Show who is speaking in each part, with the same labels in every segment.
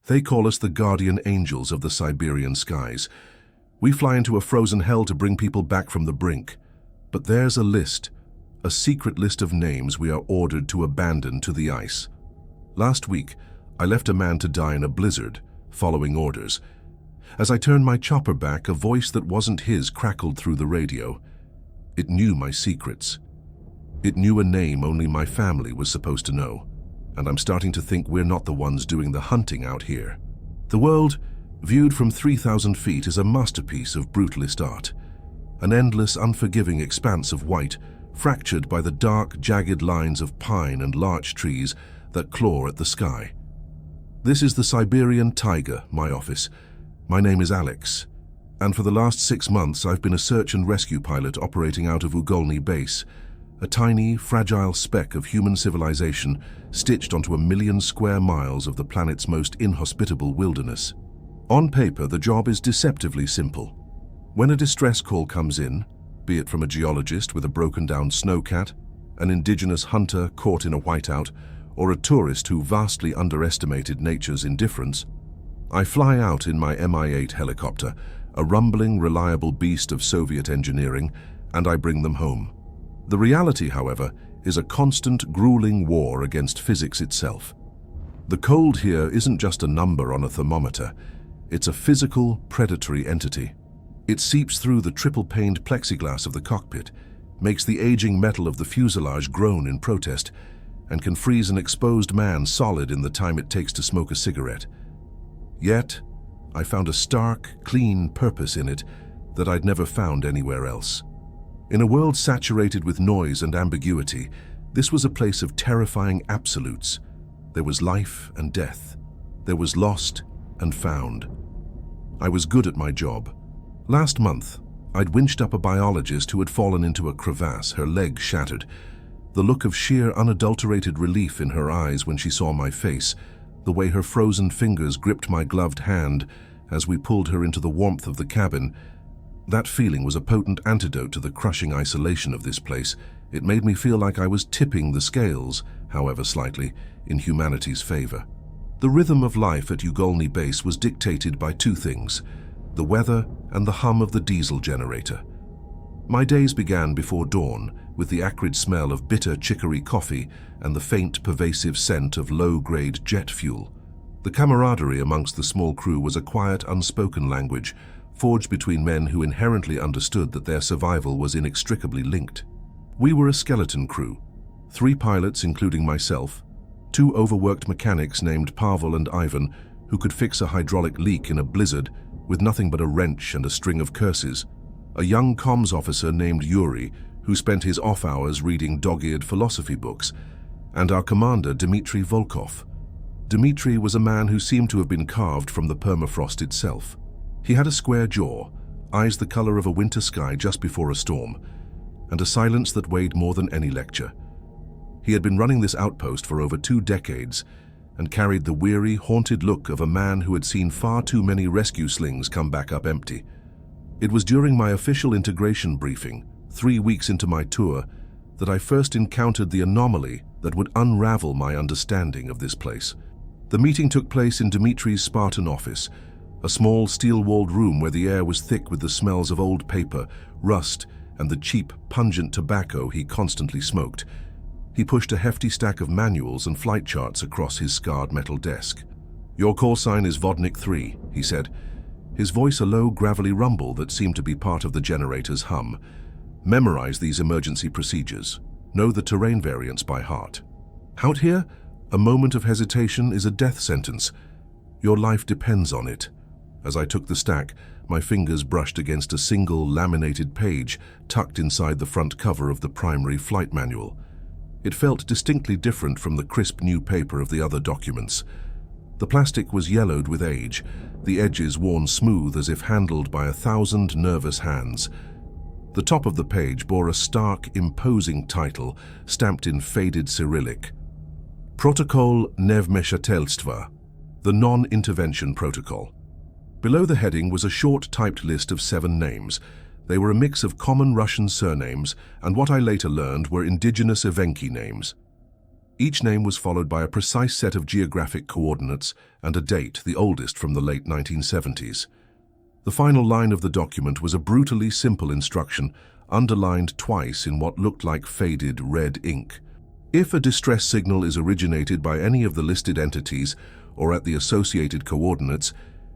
Speaker 1: They call us the guardian angels of the Siberian skies. We fly into a frozen hell to bring people back from the brink. But there's a list, a secret list of names we are ordered to abandon to the ice. Last week, I left a man to die in a blizzard, following orders. As I turned my chopper back, a voice that wasn't his crackled through the radio. It knew my secrets. It knew a name only my family was supposed to know. And I'm starting to think we're not the ones doing the hunting out here. The world, viewed from 3,000 feet, is a masterpiece of brutalist art. An endless, unforgiving expanse of white, fractured by the dark, jagged lines of pine and larch trees that claw at the sky. This is the Siberian Tiger, my office. My name is Alex, and for the last 6 months I've been a search and rescue pilot operating out of Ugolny Base, a tiny, fragile speck of human civilization stitched onto 1,000,000 square miles of the planet's most inhospitable wilderness. On paper, the job is deceptively simple. When a distress call comes in, be it from a geologist with a broken-down snowcat, an indigenous hunter caught in a whiteout, or a tourist who vastly underestimated nature's indifference, I fly out in my Mi-8 helicopter, a rumbling, reliable beast of Soviet engineering, and I bring them home. The reality, however, is a constant, grueling war against physics itself. The cold here isn't just a number on a thermometer. It's a physical, predatory entity. It seeps through the triple-paned plexiglass of the cockpit, makes the aging metal of the fuselage groan in protest, and can freeze an exposed man solid in the time it takes to smoke a cigarette. Yet, I found a stark, clean purpose in it that I'd never found anywhere else. In a world saturated with noise and ambiguity, this was a place of terrifying absolutes. There was life and death. There was lost and found. I was good at my job. Last month, I'd winched up a biologist who had fallen into a crevasse, her leg shattered. The look of sheer, unadulterated relief in her eyes when she saw my face, the way her frozen fingers gripped my gloved hand as we pulled her into the warmth of the cabin, that feeling was a potent antidote to the crushing isolation of this place. It made me feel like I was tipping the scales, however slightly, in humanity's favor. The rhythm of life at Ugolny Base was dictated by two things: the weather and the hum of the diesel generator. My days began before dawn with the acrid smell of bitter chicory coffee and the faint, pervasive scent of low-grade jet fuel. The camaraderie amongst the small crew was a quiet, unspoken language, forged between men who inherently understood that their survival was inextricably linked. We were a skeleton crew, 3 pilots including myself, 2 overworked mechanics named Pavel and Ivan who could fix a hydraulic leak in a blizzard with nothing but a wrench and a string of curses, a young comms officer named Yuri who spent his off hours reading dog-eared philosophy books, and our commander Dmitry Volkov. Dmitry was a man who seemed to have been carved from the permafrost itself. He had a square jaw, eyes the color of a winter sky just before a storm, and a silence that weighed more than any lecture. He had been running this outpost for over 2 decades and carried the weary, haunted look of a man who had seen far too many rescue slings come back up empty. It was during my official integration briefing, 3 weeks into my tour, that I first encountered the anomaly that would unravel my understanding of this place. The meeting took place in Dmitry's Spartan office, a small steel-walled room where the air was thick with the smells of old paper, rust, and the cheap, pungent tobacco he constantly smoked. He pushed a hefty stack of manuals and flight charts across his scarred metal desk. "Your call sign is Vodnik 3, he said, his voice a low, gravelly rumble that seemed to be part of the generator's hum. "Memorize these emergency procedures. Know the terrain variants by heart. Out here, a moment of hesitation is a death sentence. Your life depends on it." As I took the stack, my fingers brushed against a single laminated page tucked inside the front cover of the primary flight manual. It felt distinctly different from the crisp new paper of the other documents. The plastic was yellowed with age, the edges worn smooth as if handled by 1,000 nervous hands. The top of the page bore a stark, imposing title stamped in faded Cyrillic: Protocol Nevmeshatelstva, the Non-Intervention Protocol. Below the heading was a short typed list of 7 names. They were a mix of common Russian surnames and what I later learned were indigenous Evenki names. Each name was followed by a precise set of geographic coordinates and a date, the oldest from the late 1970s. The final line of the document was a brutally simple instruction, underlined twice in what looked like faded red ink. If a distress signal is originated by any of the listed entities or at the associated coordinates,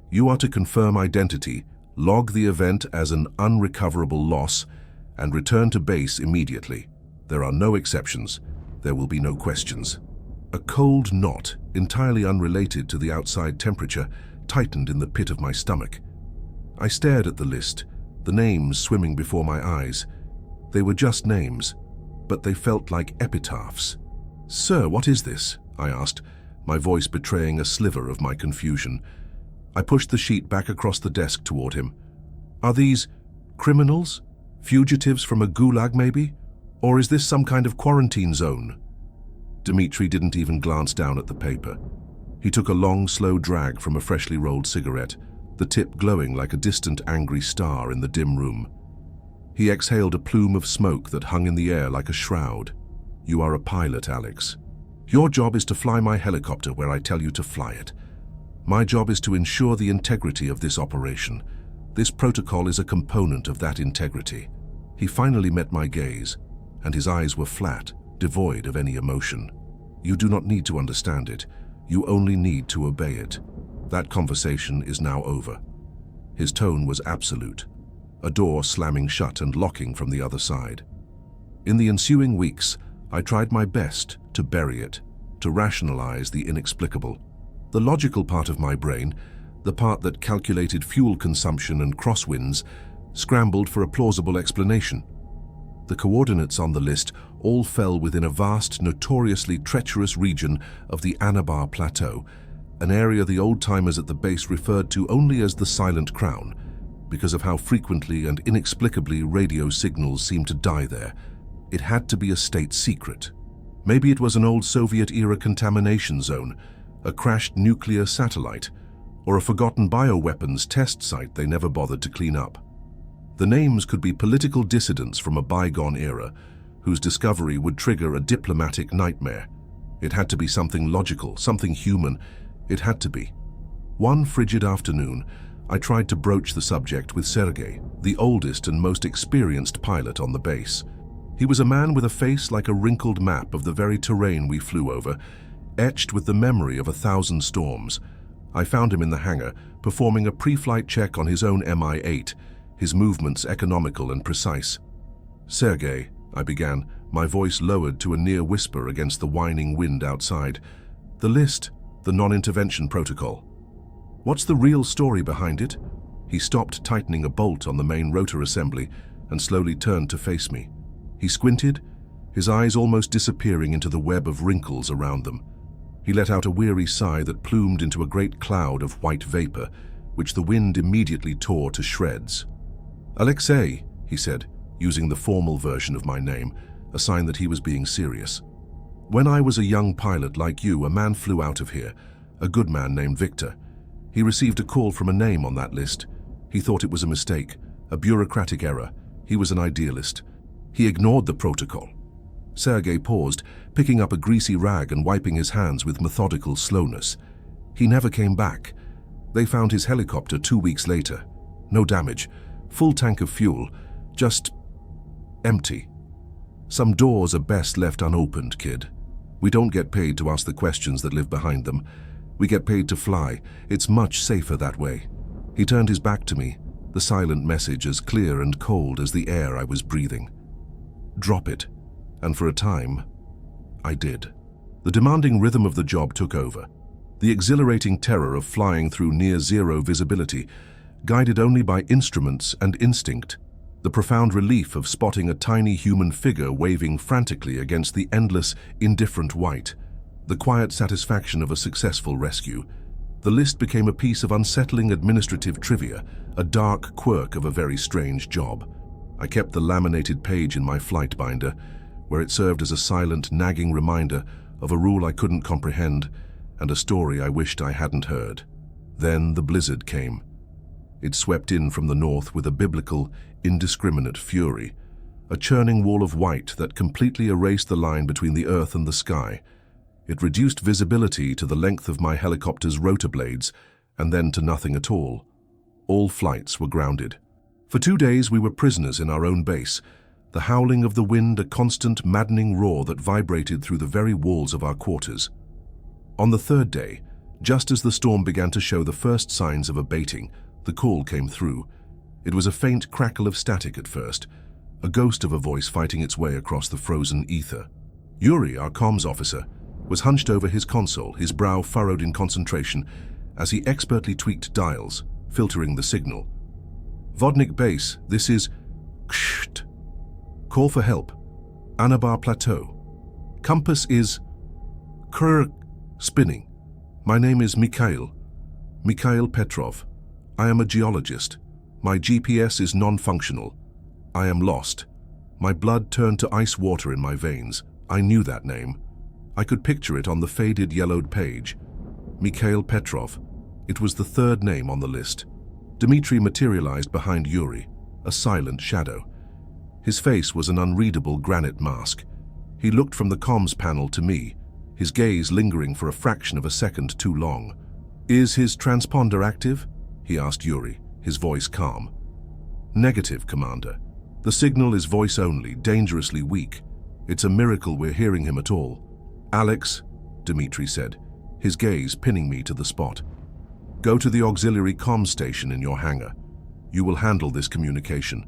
Speaker 1: you are to confirm identity, log the event as an unrecoverable loss, and return to base immediately. There are no exceptions. There will be no questions. A cold knot, entirely unrelated to the outside temperature, tightened in the pit of my stomach. I stared at the list, the names swimming before my eyes. They were just names, but they felt like epitaphs. "Sir, what is this?" I asked, my voice betraying a sliver of my confusion. I pushed the sheet back across the desk toward him. "Are these criminals? Fugitives from a gulag, maybe? Or is this some kind of quarantine zone?" Dmitri didn't even glance down at the paper. He took a long, slow drag from a freshly rolled cigarette, the tip glowing like a distant, angry star in the dim room. He exhaled a plume of smoke that hung in the air like a shroud. "You are a pilot, Alex. Your job is to fly my helicopter where I tell you to fly it. My job is to ensure the integrity of this operation. This protocol is a component of that integrity." He finally met my gaze, and his eyes were flat, devoid of any emotion. "You do not need to understand it. You only need to obey it. That conversation is now over." His tone was absolute, a door slamming shut and locking from the other side. In the ensuing weeks, I tried my best to bury it, to rationalize the inexplicable. The logical part of my brain, the part that calculated fuel consumption and crosswinds, scrambled for a plausible explanation. The coordinates on the list all fell within a vast, notoriously treacherous region of the Anabar Plateau, an area the old-timers at the base referred to only as the Silent Crown, because of how frequently and inexplicably radio signals seemed to die there. It had to be a state secret. Maybe it was an old Soviet-era contamination zone, a crashed nuclear satellite, or a forgotten bioweapons test site they never bothered to clean up. The names could be political dissidents from a bygone era, whose discovery would trigger a diplomatic nightmare. It had to be something logical, something human. It had to be. One frigid afternoon, I tried to broach the subject with Sergei, the oldest and most experienced pilot on the base. He was a man with a face like a wrinkled map of the very terrain we flew over, etched with the memory of 1,000 storms. I found him in the hangar, performing a pre-flight check on his own Mi-8, his movements economical and precise. "Sergei," I began, my voice lowered to a near whisper against the whining wind outside. "The list, the non-intervention protocol. What's the real story behind it?" He stopped tightening a bolt on the main rotor assembly and slowly turned to face me. He squinted, his eyes almost disappearing into the web of wrinkles around them. He let out a weary sigh that plumed into a great cloud of white vapor, which the wind immediately tore to shreds. "Alexei," he said, using the formal version of my name, a sign that he was being serious. "When I was a young pilot like you, a man flew out of here, a good man named Victor. He received a call from a name on that list. He thought it was a mistake, a bureaucratic error. He was an idealist. He ignored the protocol." Sergei paused, picking up a greasy rag and wiping his hands with methodical slowness. "He never came back. They found his helicopter 2 weeks later. No damage, full tank of fuel, just empty. Some doors are best left unopened, kid. We don't get paid to ask the questions that live behind them. We get paid to fly. It's much safer that way." He turned his back to me, the silent message as clear and cold as the air I was breathing. "Drop it." And for a time, I did. The demanding rhythm of the job took over. The exhilarating terror of flying through near-zero visibility, guided only by instruments and instinct. The profound relief of spotting a tiny human figure waving frantically against the endless, indifferent white. The quiet satisfaction of a successful rescue. The list became a piece of unsettling administrative trivia, a dark quirk of a very strange job. I kept the laminated page in my flight binder, where it served as a silent, nagging reminder of a rule I couldn't comprehend and a story I wished I hadn't heard. Then the blizzard came. It swept in from the north with a biblical, indiscriminate fury, a churning wall of white that completely erased the line between the earth and the sky, It reduced visibility to the length of my helicopter's rotor blades, and then to nothing at all. All flights were grounded. For 2 days we were prisoners in our own base, the howling of the wind a constant, maddening roar that vibrated through the very walls of our quarters. On the 3rd day, just as the storm began to show the first signs of abating, the call came through. It was a faint crackle of static at first, a ghost of a voice fighting its way across the frozen ether. Yuri, our comms officer, was hunched over his console, his brow furrowed in concentration, as he expertly tweaked dials, filtering the signal. Vodnik Base, this is... Ksht. Call for help. Anabar Plateau. Compass is... Spinning. My name is Mikhail Petrov. I am a geologist. My GPS is non-functional. I am lost. My blood turned to ice water in my veins. I knew that name. I could picture it on the faded yellowed page. Mikhail Petrov. It was the 3rd name on the list. Dmitri materialized behind Yuri, a silent shadow. His face was an unreadable granite mask. He looked from the comms panel to me, his gaze lingering for a fraction of a second too long. "Is his transponder active?" he asked Yuri, his voice calm. "Negative, Commander. The signal is voice only, dangerously weak. It's a miracle we're hearing him at all." "Alex," Dmitri said, his gaze pinning me to the spot. "Go to the auxiliary comms station in your hangar. You will handle this communication."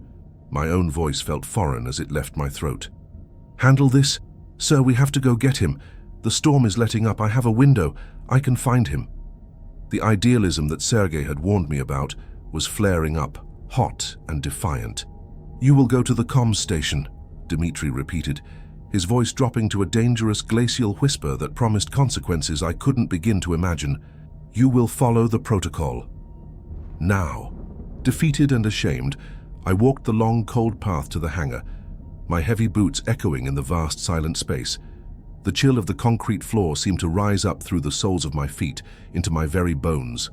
Speaker 1: My own voice felt foreign as it left my throat. "Handle this? Sir, we have to go get him. The storm is letting up. I have a window. I can find him." The idealism that Sergei had warned me about was flaring up, hot and defiant. "You will go to the comms station," Dmitri repeated, his voice dropping to a dangerous glacial whisper that promised consequences I couldn't begin to imagine. "You will follow the protocol." Now, defeated and ashamed, I walked the long, cold path to the hangar, my heavy boots echoing in the vast, silent space. The chill of the concrete floor seemed to rise up through the soles of my feet into my very bones.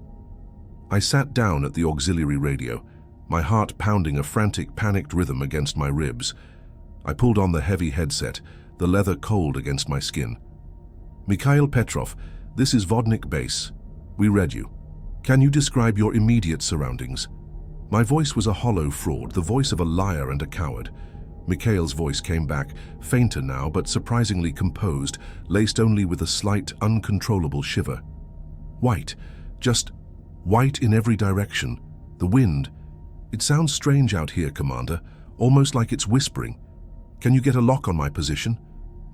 Speaker 1: I sat down at the auxiliary radio, my heart pounding a frantic, panicked rhythm against my ribs. I pulled on the heavy headset, the leather cold against my skin. "Mikhail Petrov, this is Vodnik Base. We read you. Can you describe your immediate surroundings?" My voice was a hollow fraud, the voice of a liar and a coward. Mikhail's voice came back, fainter now, but surprisingly composed, laced only with a slight, uncontrollable shiver. "White. Just white in every direction. The wind. It sounds strange out here, Commander, almost like it's whispering. Can you get a lock on my position?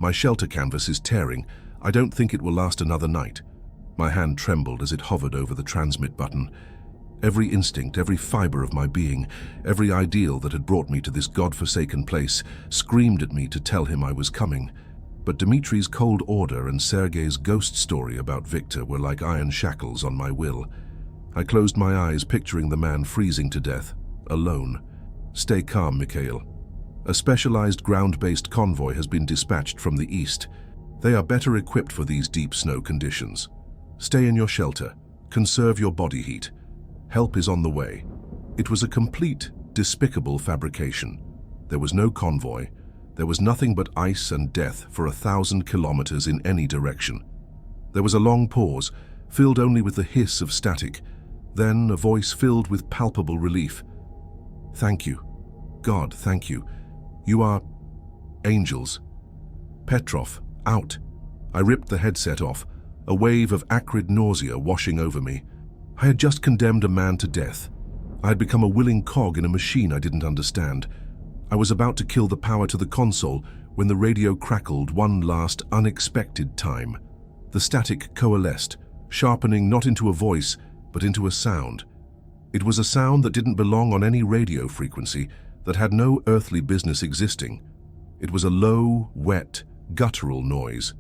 Speaker 1: My shelter canvas is tearing. I don't think it will last another night." My hand trembled as it hovered over the transmit button. Every instinct, every fiber of my being, every ideal that had brought me to this god-forsaken place screamed at me to tell him I was coming. But Dmitri's cold order and Sergei's ghost story about Victor were like iron shackles on my will. I closed my eyes, picturing the man freezing to death, alone. "Stay calm, Mikhail. A specialized ground-based convoy has been dispatched from the east. They are better equipped for these deep snow conditions. Stay in your shelter. Conserve your body heat. Help is on the way." It was a complete, despicable fabrication. There was no convoy. There was nothing but ice and death for 1,000 kilometers in any direction. There was a long pause, filled only with the hiss of static. Then a voice filled with palpable relief. "Thank you. God, thank you. You are angels." "Petrov, out." I ripped the headset off, a wave of acrid nausea washing over me. I had just condemned a man to death. I had become a willing cog in a machine I didn't understand. I was about to kill the power to the console when the radio crackled one last unexpected time. The static coalesced, sharpening not into a voice, but into a sound. It was a sound that didn't belong on any radio frequency, that had no earthly business existing. It was a low, wet, guttural noise,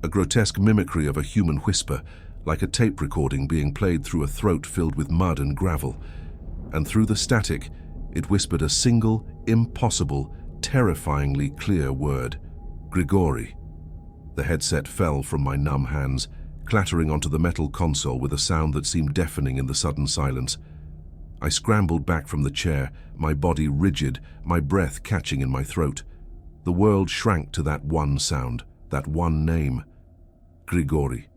Speaker 1: a grotesque mimicry of a human whisper, like a tape recording being played through a throat filled with mud and gravel. And through the static, it whispered a single, impossible, terrifyingly clear word: Grigori. The headset fell from my numb hands, clattering onto the metal console with a sound that seemed deafening in the sudden silence. I scrambled back from the chair, my body rigid, my breath catching in my throat. The world shrank to that one sound, that one name. Grigory.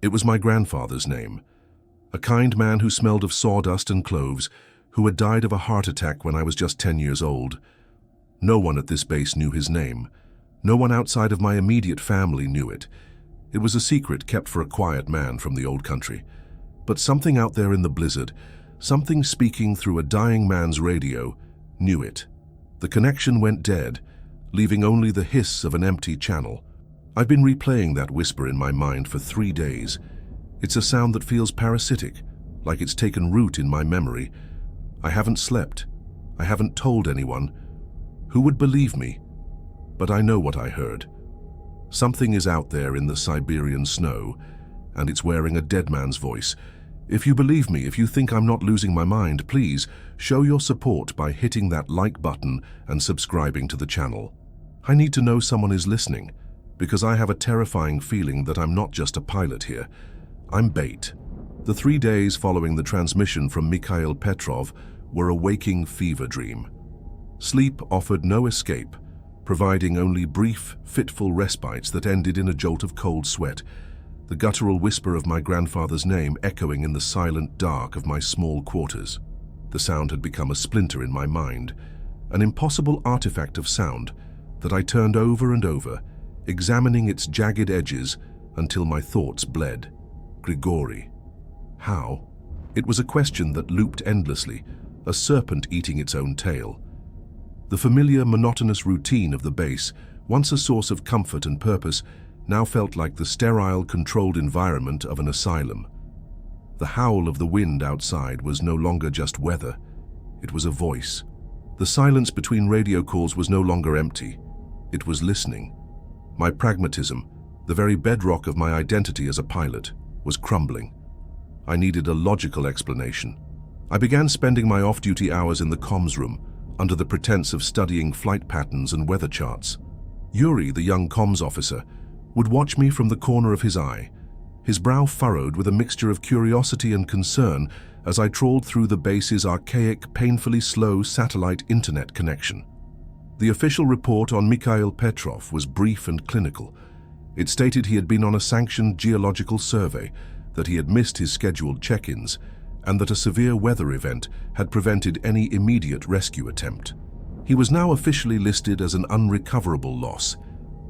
Speaker 1: It was my grandfather's name, a kind man who smelled of sawdust and cloves, who had died of a heart attack when I was just 10 years old. No one at this base knew his name. No one outside of my immediate family knew it. It was a secret kept for a quiet man from the old country. But something out there in the blizzard, something speaking through a dying man's radio, knew it. The connection went dead, leaving only the hiss of an empty channel. I've been replaying that whisper in my mind for 3 days. It's a sound that feels parasitic, like it's taken root in my memory. I haven't slept. I haven't told anyone. Who would believe me? But I know what I heard. Something is out there in the Siberian snow, and it's wearing a dead man's voice. If you believe me, if you think I'm not losing my mind, please show your support by hitting that like button and subscribing to the channel. I need to know someone is listening, because I have a terrifying feeling that I'm not just a pilot here. I'm bait. The 3 days following the transmission from Mikhail Petrov were a waking fever dream. Sleep offered no escape, providing only brief, fitful respites that ended in a jolt of cold sweat, the guttural whisper of my grandfather's name echoing in the silent dark of my small quarters. The sound had become a splinter in my mind, an impossible artifact of sound that I turned over and over, examining its jagged edges until my thoughts bled. Grigory. How? It was a question that looped endlessly, a serpent eating its own tail. The familiar, monotonous routine of the base, once a source of comfort and purpose, now felt like the sterile, controlled environment of an asylum. The howl of the wind outside was no longer just weather. It was a voice. The silence between radio calls was no longer empty. It was listening. My pragmatism, the very bedrock of my identity as a pilot, was crumbling. I needed a logical explanation. I began spending my off-duty hours in the comms room, under the pretense of studying flight patterns and weather charts. Yuri, the young comms officer, would watch me from the corner of his eye, his brow furrowed with a mixture of curiosity and concern as I trawled through the base's archaic, painfully slow satellite internet connection. The official report on Mikhail Petrov was brief and clinical. It stated he had been on a sanctioned geological survey, that he had missed his scheduled check-ins, and that a severe weather event had prevented any immediate rescue attempt. He was now officially listed as an unrecoverable loss,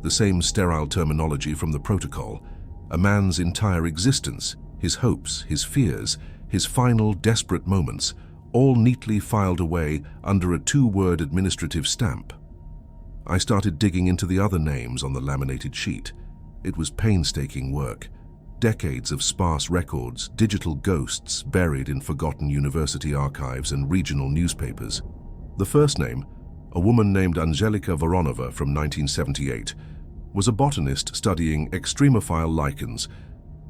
Speaker 1: the same sterile terminology from the protocol. A man's entire existence, his hopes, his fears, his final desperate moments, all neatly filed away under a 2-word administrative stamp. I started digging into the other names on the laminated sheet. It was painstaking work. Decades of sparse records, digital ghosts buried in forgotten university archives and regional newspapers. The first name, a woman named Angelika Voronova from 1978, was a botanist studying extremophile lichens.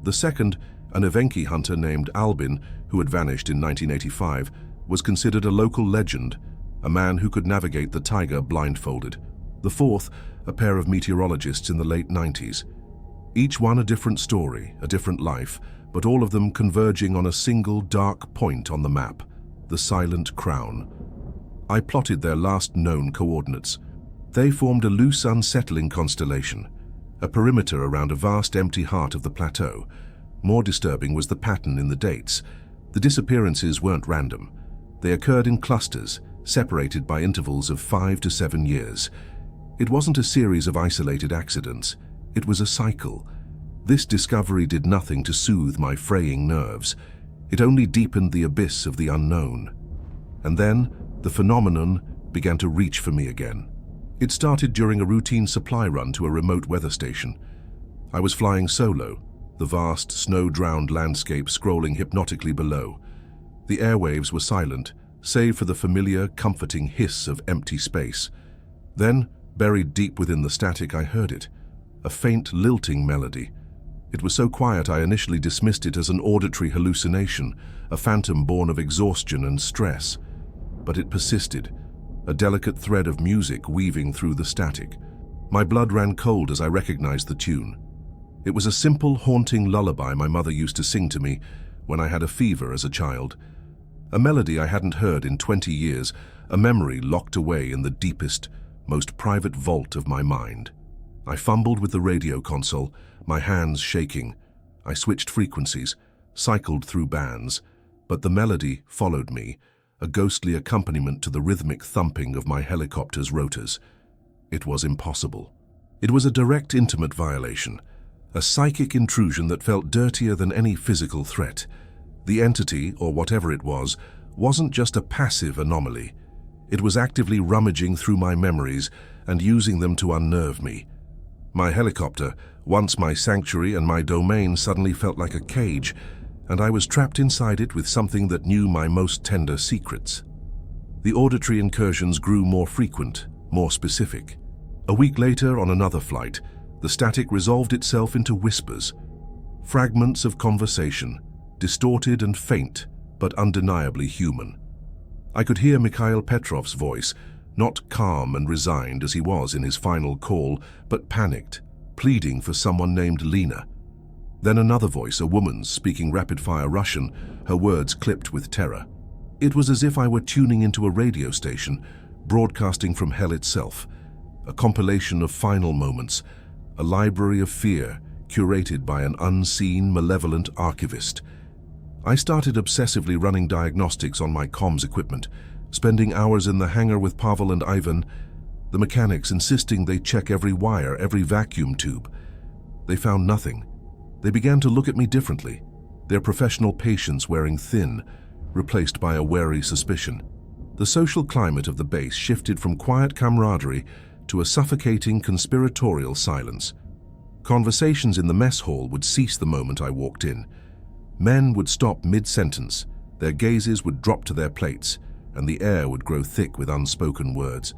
Speaker 1: The second, an Evenki hunter named Albin, who had vanished in 1985, was considered a local legend, a man who could navigate the taiga blindfolded. The fourth, a pair of meteorologists in the late 90s. Each one a different story, a different life, but all of them converging on a single dark point on the map, the Silent Crown. I plotted their last known coordinates. They formed a loose, unsettling constellation, a perimeter around a vast empty heart of the plateau. More disturbing was the pattern in the dates. The disappearances weren't random. They occurred in clusters, separated by intervals of 5 to 7 years. It wasn't a series of isolated accidents. It was a cycle. This discovery did nothing to soothe my fraying nerves. It only deepened the abyss of the unknown. And then, the phenomenon began to reach for me again. It started during a routine supply run to a remote weather station. I was flying solo, the vast, snow-drowned landscape scrolling hypnotically below. The airwaves were silent, save for the familiar, comforting hiss of empty space. Then, buried deep within the static, I heard it, a faint, lilting melody. It was so quiet I initially dismissed it as an auditory hallucination, a phantom born of exhaustion and stress. But it persisted, a delicate thread of music weaving through the static. My blood ran cold as I recognized the tune. It was a simple, haunting lullaby my mother used to sing to me when I had a fever as a child. A melody I hadn't heard in 20 years, a memory locked away in the deepest, most private vault of my mind. I fumbled with the radio console, my hands shaking. I switched frequencies, cycled through bands, but the melody followed me, a ghostly accompaniment to the rhythmic thumping of my helicopter's rotors. It was impossible. It was a direct intimate violation, a psychic intrusion that felt dirtier than any physical threat. The entity, or whatever it was, wasn't just a passive anomaly. It was actively rummaging through my memories and using them to unnerve me. My helicopter, once my sanctuary and my domain, suddenly felt like a cage, and I was trapped inside it with something that knew my most tender secrets. The auditory incursions grew more frequent, more specific. A week later, on another flight, the static resolved itself into whispers, fragments of conversation, distorted and faint, but undeniably human. I could hear Mikhail Petrov's voice, not calm and resigned as he was in his final call, but panicked, pleading for someone named Lena. Then another voice, a woman's, speaking rapid-fire Russian, her words clipped with terror. It was as if I were tuning into a radio station, broadcasting from hell itself, a compilation of final moments, a library of fear curated by an unseen, malevolent archivist. I started obsessively running diagnostics on my comms equipment, spending hours in the hangar with Pavel and Ivan, the mechanics insisting they check every wire, every vacuum tube. They found nothing. They began to look at me differently, their professional patience wearing thin, replaced by a wary suspicion. The social climate of the base shifted from quiet camaraderie to a suffocating conspiratorial silence. Conversations in the mess hall would cease the moment I walked in. Men would stop mid-sentence, their gazes would drop to their plates, and the air would grow thick with unspoken words.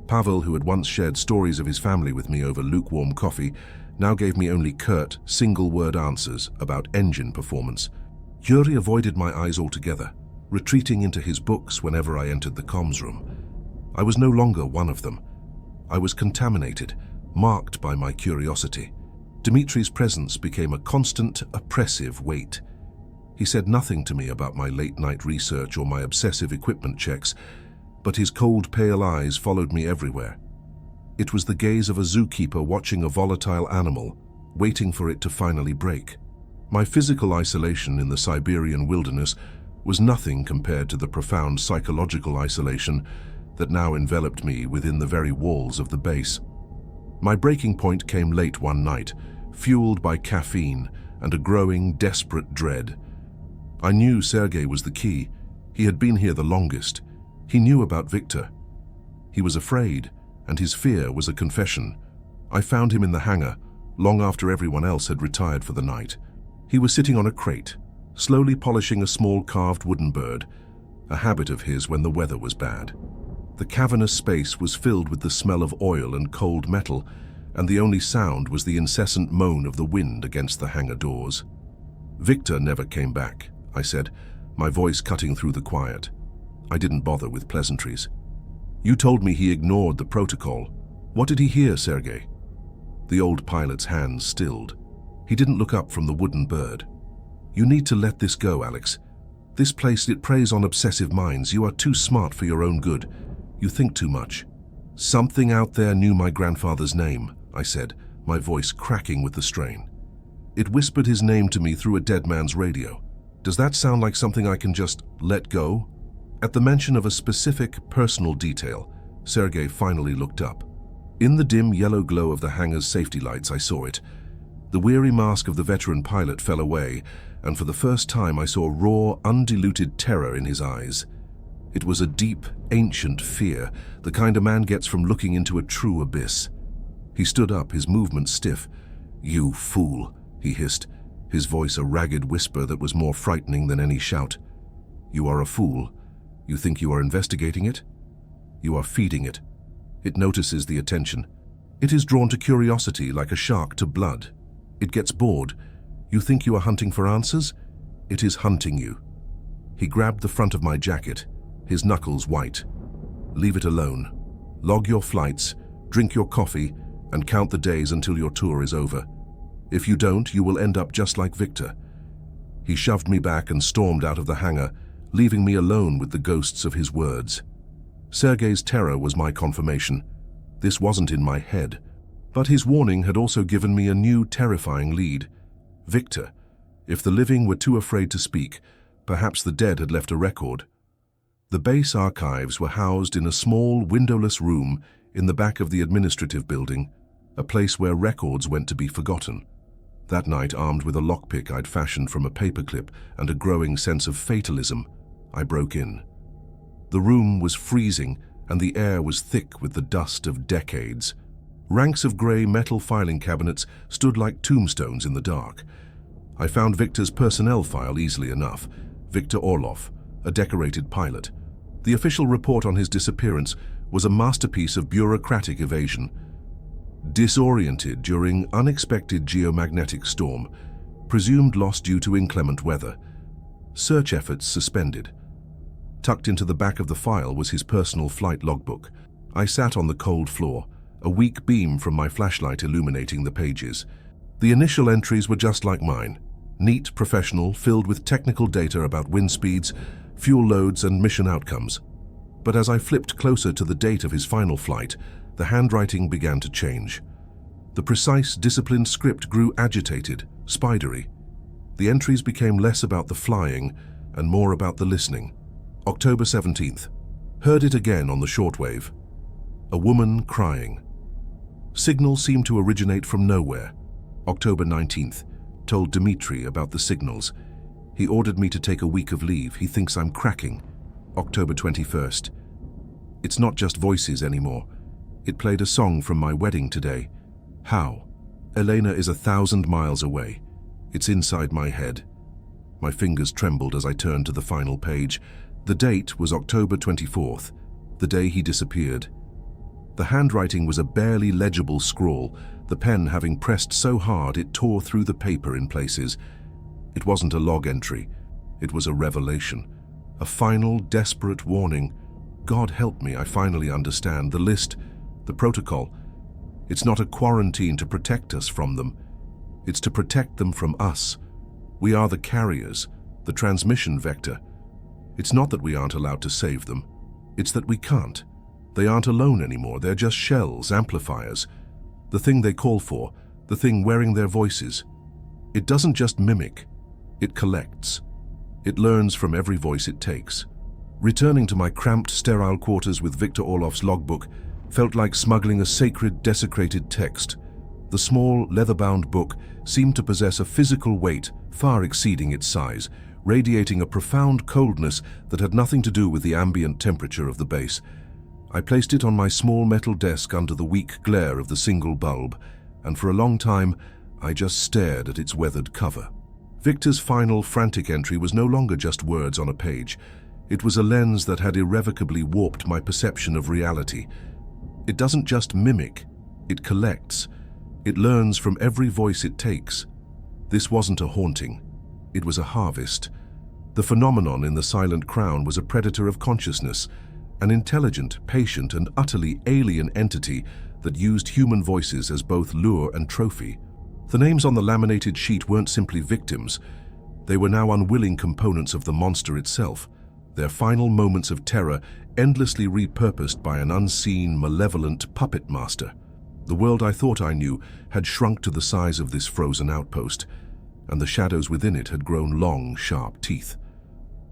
Speaker 1: Pavel, who had once shared stories of his family with me over lukewarm coffee, now gave me only curt, single-word answers about engine performance. Yuri avoided my eyes altogether, retreating into his books whenever I entered the comms room. I was no longer one of them. I was contaminated, marked by my curiosity. Dmitri's presence became a constant, oppressive weight. He said nothing to me about my late-night research or my obsessive equipment checks, but his cold, pale eyes followed me everywhere. It was the gaze of a zookeeper watching a volatile animal, waiting for it to finally break. My physical isolation in the Siberian wilderness was nothing compared to the profound psychological isolation that now enveloped me within the very walls of the base. My breaking point came late one night, fueled by caffeine and a growing, desperate dread. I knew Sergei was the key. He had been here the longest. He knew about Victor. He was afraid, and his fear was a confession. I found him in the hangar, long after everyone else had retired for the night. He was sitting on a crate, slowly polishing a small carved wooden bird, a habit of his when the weather was bad. The cavernous space was filled with the smell of oil and cold metal, and the only sound was the incessant moan of the wind against the hangar doors. "Victor never came back," I said, my voice cutting through the quiet. I didn't bother with pleasantries. "You told me he ignored the protocol. What did he hear, Sergei?" The old pilot's hands stilled. He didn't look up from the wooden bird. "You need to let this go, Alex. This place, it preys on obsessive minds. You are too smart for your own good. You think too much." "Something out there knew my grandfather's name," I said, my voice cracking with the strain. "It whispered his name to me through a dead man's radio. Does that sound like something I can just let go?" At the mention of a specific, personal detail, Sergei finally looked up. In the dim yellow glow of the hangar's safety lights, I saw it. The weary mask of the veteran pilot fell away, and for the first time I saw raw, undiluted terror in his eyes. It was a deep, ancient fear, the kind a man gets from looking into a true abyss. He stood up, his movements stiff. "You fool," he hissed, his voice a ragged whisper that was more frightening than any shout. "You are a fool. You think you are investigating it? You are feeding it. It notices the attention. It is drawn to curiosity like a shark to blood. It gets bored. You think you are hunting for answers? It is hunting you." He grabbed the front of my jacket, his knuckles white. "Leave it alone. Log your flights, drink your coffee, and count the days until your tour is over. If you don't, you will end up just like Victor." He shoved me back and stormed out of the hangar, leaving me alone with the ghosts of his words. Sergei's terror was my confirmation. This wasn't in my head. But his warning had also given me a new terrifying lead. Victor. If the living were too afraid to speak, perhaps the dead had left a record. The base archives were housed in a small, windowless room in the back of the administrative building, a place where records went to be forgotten. That night, armed with a lockpick I'd fashioned from a paperclip and a growing sense of fatalism, I broke in. The room was freezing, and the air was thick with the dust of decades. Ranks of grey metal filing cabinets stood like tombstones in the dark. I found Victor's personnel file easily enough. Victor Orlov, a decorated pilot. The official report on his disappearance was a masterpiece of bureaucratic evasion. Disoriented during unexpected geomagnetic storm, presumed lost due to inclement weather. Search efforts suspended. Tucked into the back of the file was his personal flight logbook. I sat on the cold floor, a weak beam from my flashlight illuminating the pages. The initial entries were just like mine. Neat, professional, filled with technical data about wind speeds, fuel loads, and mission outcomes. But as I flipped closer to the date of his final flight, the handwriting began to change. The precise, disciplined script grew agitated, spidery. The entries became less about the flying and more about the listening. October 17th. Heard it again on the shortwave. A woman crying. Signals seemed to originate from nowhere. October 19th. Told Dmitri about the signals. He ordered me to take a week of leave. He thinks I'm cracking. October 21st. It's not just voices anymore. It played a song from my wedding today. How? Elena is 1,000 miles away. It's inside my head. My fingers trembled as I turned to the final page. The date was October 24th, the day he disappeared. The handwriting was a barely legible scrawl, the pen having pressed so hard it tore through the paper in places. It wasn't a log entry. It was a revelation. A final, desperate warning. God help me, I finally understand. The list, the protocol. It's not a quarantine to protect us from them. It's to protect them from us. We are the carriers, the transmission vector. It's not that we aren't allowed to save them. It's that we can't. They aren't alone anymore. They're just shells, amplifiers. The thing they call for, the thing wearing their voices. It doesn't just mimic. It collects. It learns from every voice it takes. Returning to my cramped, sterile quarters with Victor Orlov's logbook felt like smuggling a sacred, desecrated text. The small, leather-bound book seemed to possess a physical weight far exceeding its size, radiating a profound coldness that had nothing to do with the ambient temperature of the base. I placed it on my small metal desk under the weak glare of the single bulb, and for a long time I just stared at its weathered cover. Victor's final frantic entry was no longer just words on a page. It was a lens that had irrevocably warped my perception of reality. It doesn't just mimic, it collects. It learns from every voice it takes. This wasn't a haunting. It was a harvest. The phenomenon in the Silent Crown was a predator of consciousness, an intelligent, patient, and utterly alien entity that used human voices as both lure and trophy. The names on the laminated sheet weren't simply victims. They were now unwilling components of the monster itself, their final moments of terror endlessly repurposed by an unseen, malevolent puppet master. The world I thought I knew had shrunk to the size of this frozen outpost, and the shadows within it had grown long, sharp teeth.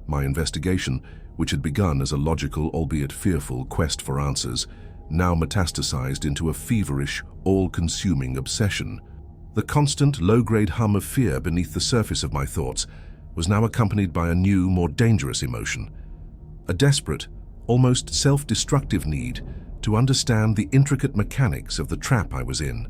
Speaker 1: My investigation, which had begun as a logical, albeit fearful, quest for answers, now metastasized into a feverish, all-consuming obsession. The constant, low-grade hum of fear beneath the surface of my thoughts was now accompanied by a new, more dangerous emotion. A desperate, almost self-destructive need to understand the intricate mechanics of the trap I was in.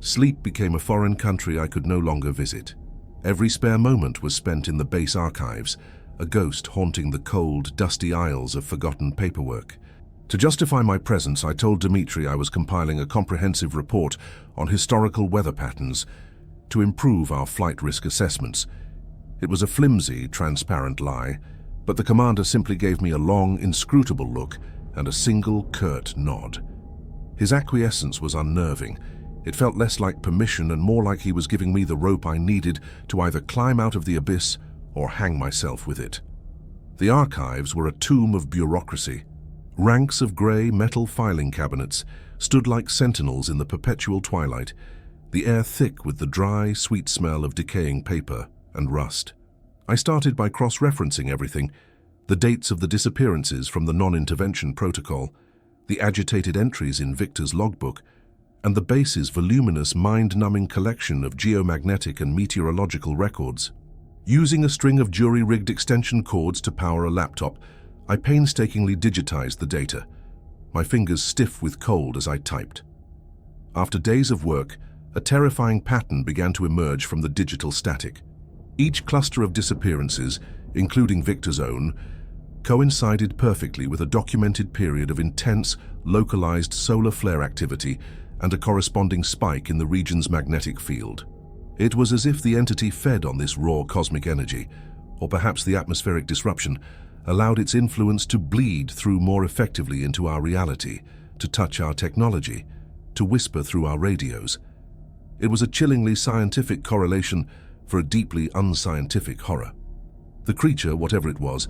Speaker 1: Sleep became a foreign country I could no longer visit. Every spare moment was spent in the base archives, a ghost haunting the cold, dusty aisles of forgotten paperwork. To justify my presence, I told Dmitri I was compiling a comprehensive report on historical weather patterns to improve our flight risk assessments. It was a flimsy, transparent lie, but the commander simply gave me a long, inscrutable look and a single, curt nod. His acquiescence was unnerving. It felt less like permission and more like he was giving me the rope I needed to either climb out of the abyss or hang myself with it. The archives were a tomb of bureaucracy. Ranks of grey metal filing cabinets stood like sentinels in the perpetual twilight, the air thick with the dry, sweet smell of decaying paper and rust. I started by cross-referencing everything: the dates of the disappearances from the non-intervention protocol, the agitated entries in Victor's logbook, and the base's voluminous, mind-numbing collection of geomagnetic and meteorological records. Using a string of jury-rigged extension cords to power a laptop, I painstakingly digitized the data, my fingers stiff with cold as I typed. After days of work, a terrifying pattern began to emerge from the digital static. Each cluster of disappearances, including Victor's own, coincided perfectly with a documented period of intense, localized solar flare activity and a corresponding spike in the region's magnetic field. It was as if the entity fed on this raw cosmic energy, or perhaps the atmospheric disruption allowed its influence to bleed through more effectively into our reality, to touch our technology, to whisper through our radios. It was a chillingly scientific correlation for a deeply unscientific horror. The creature, whatever it was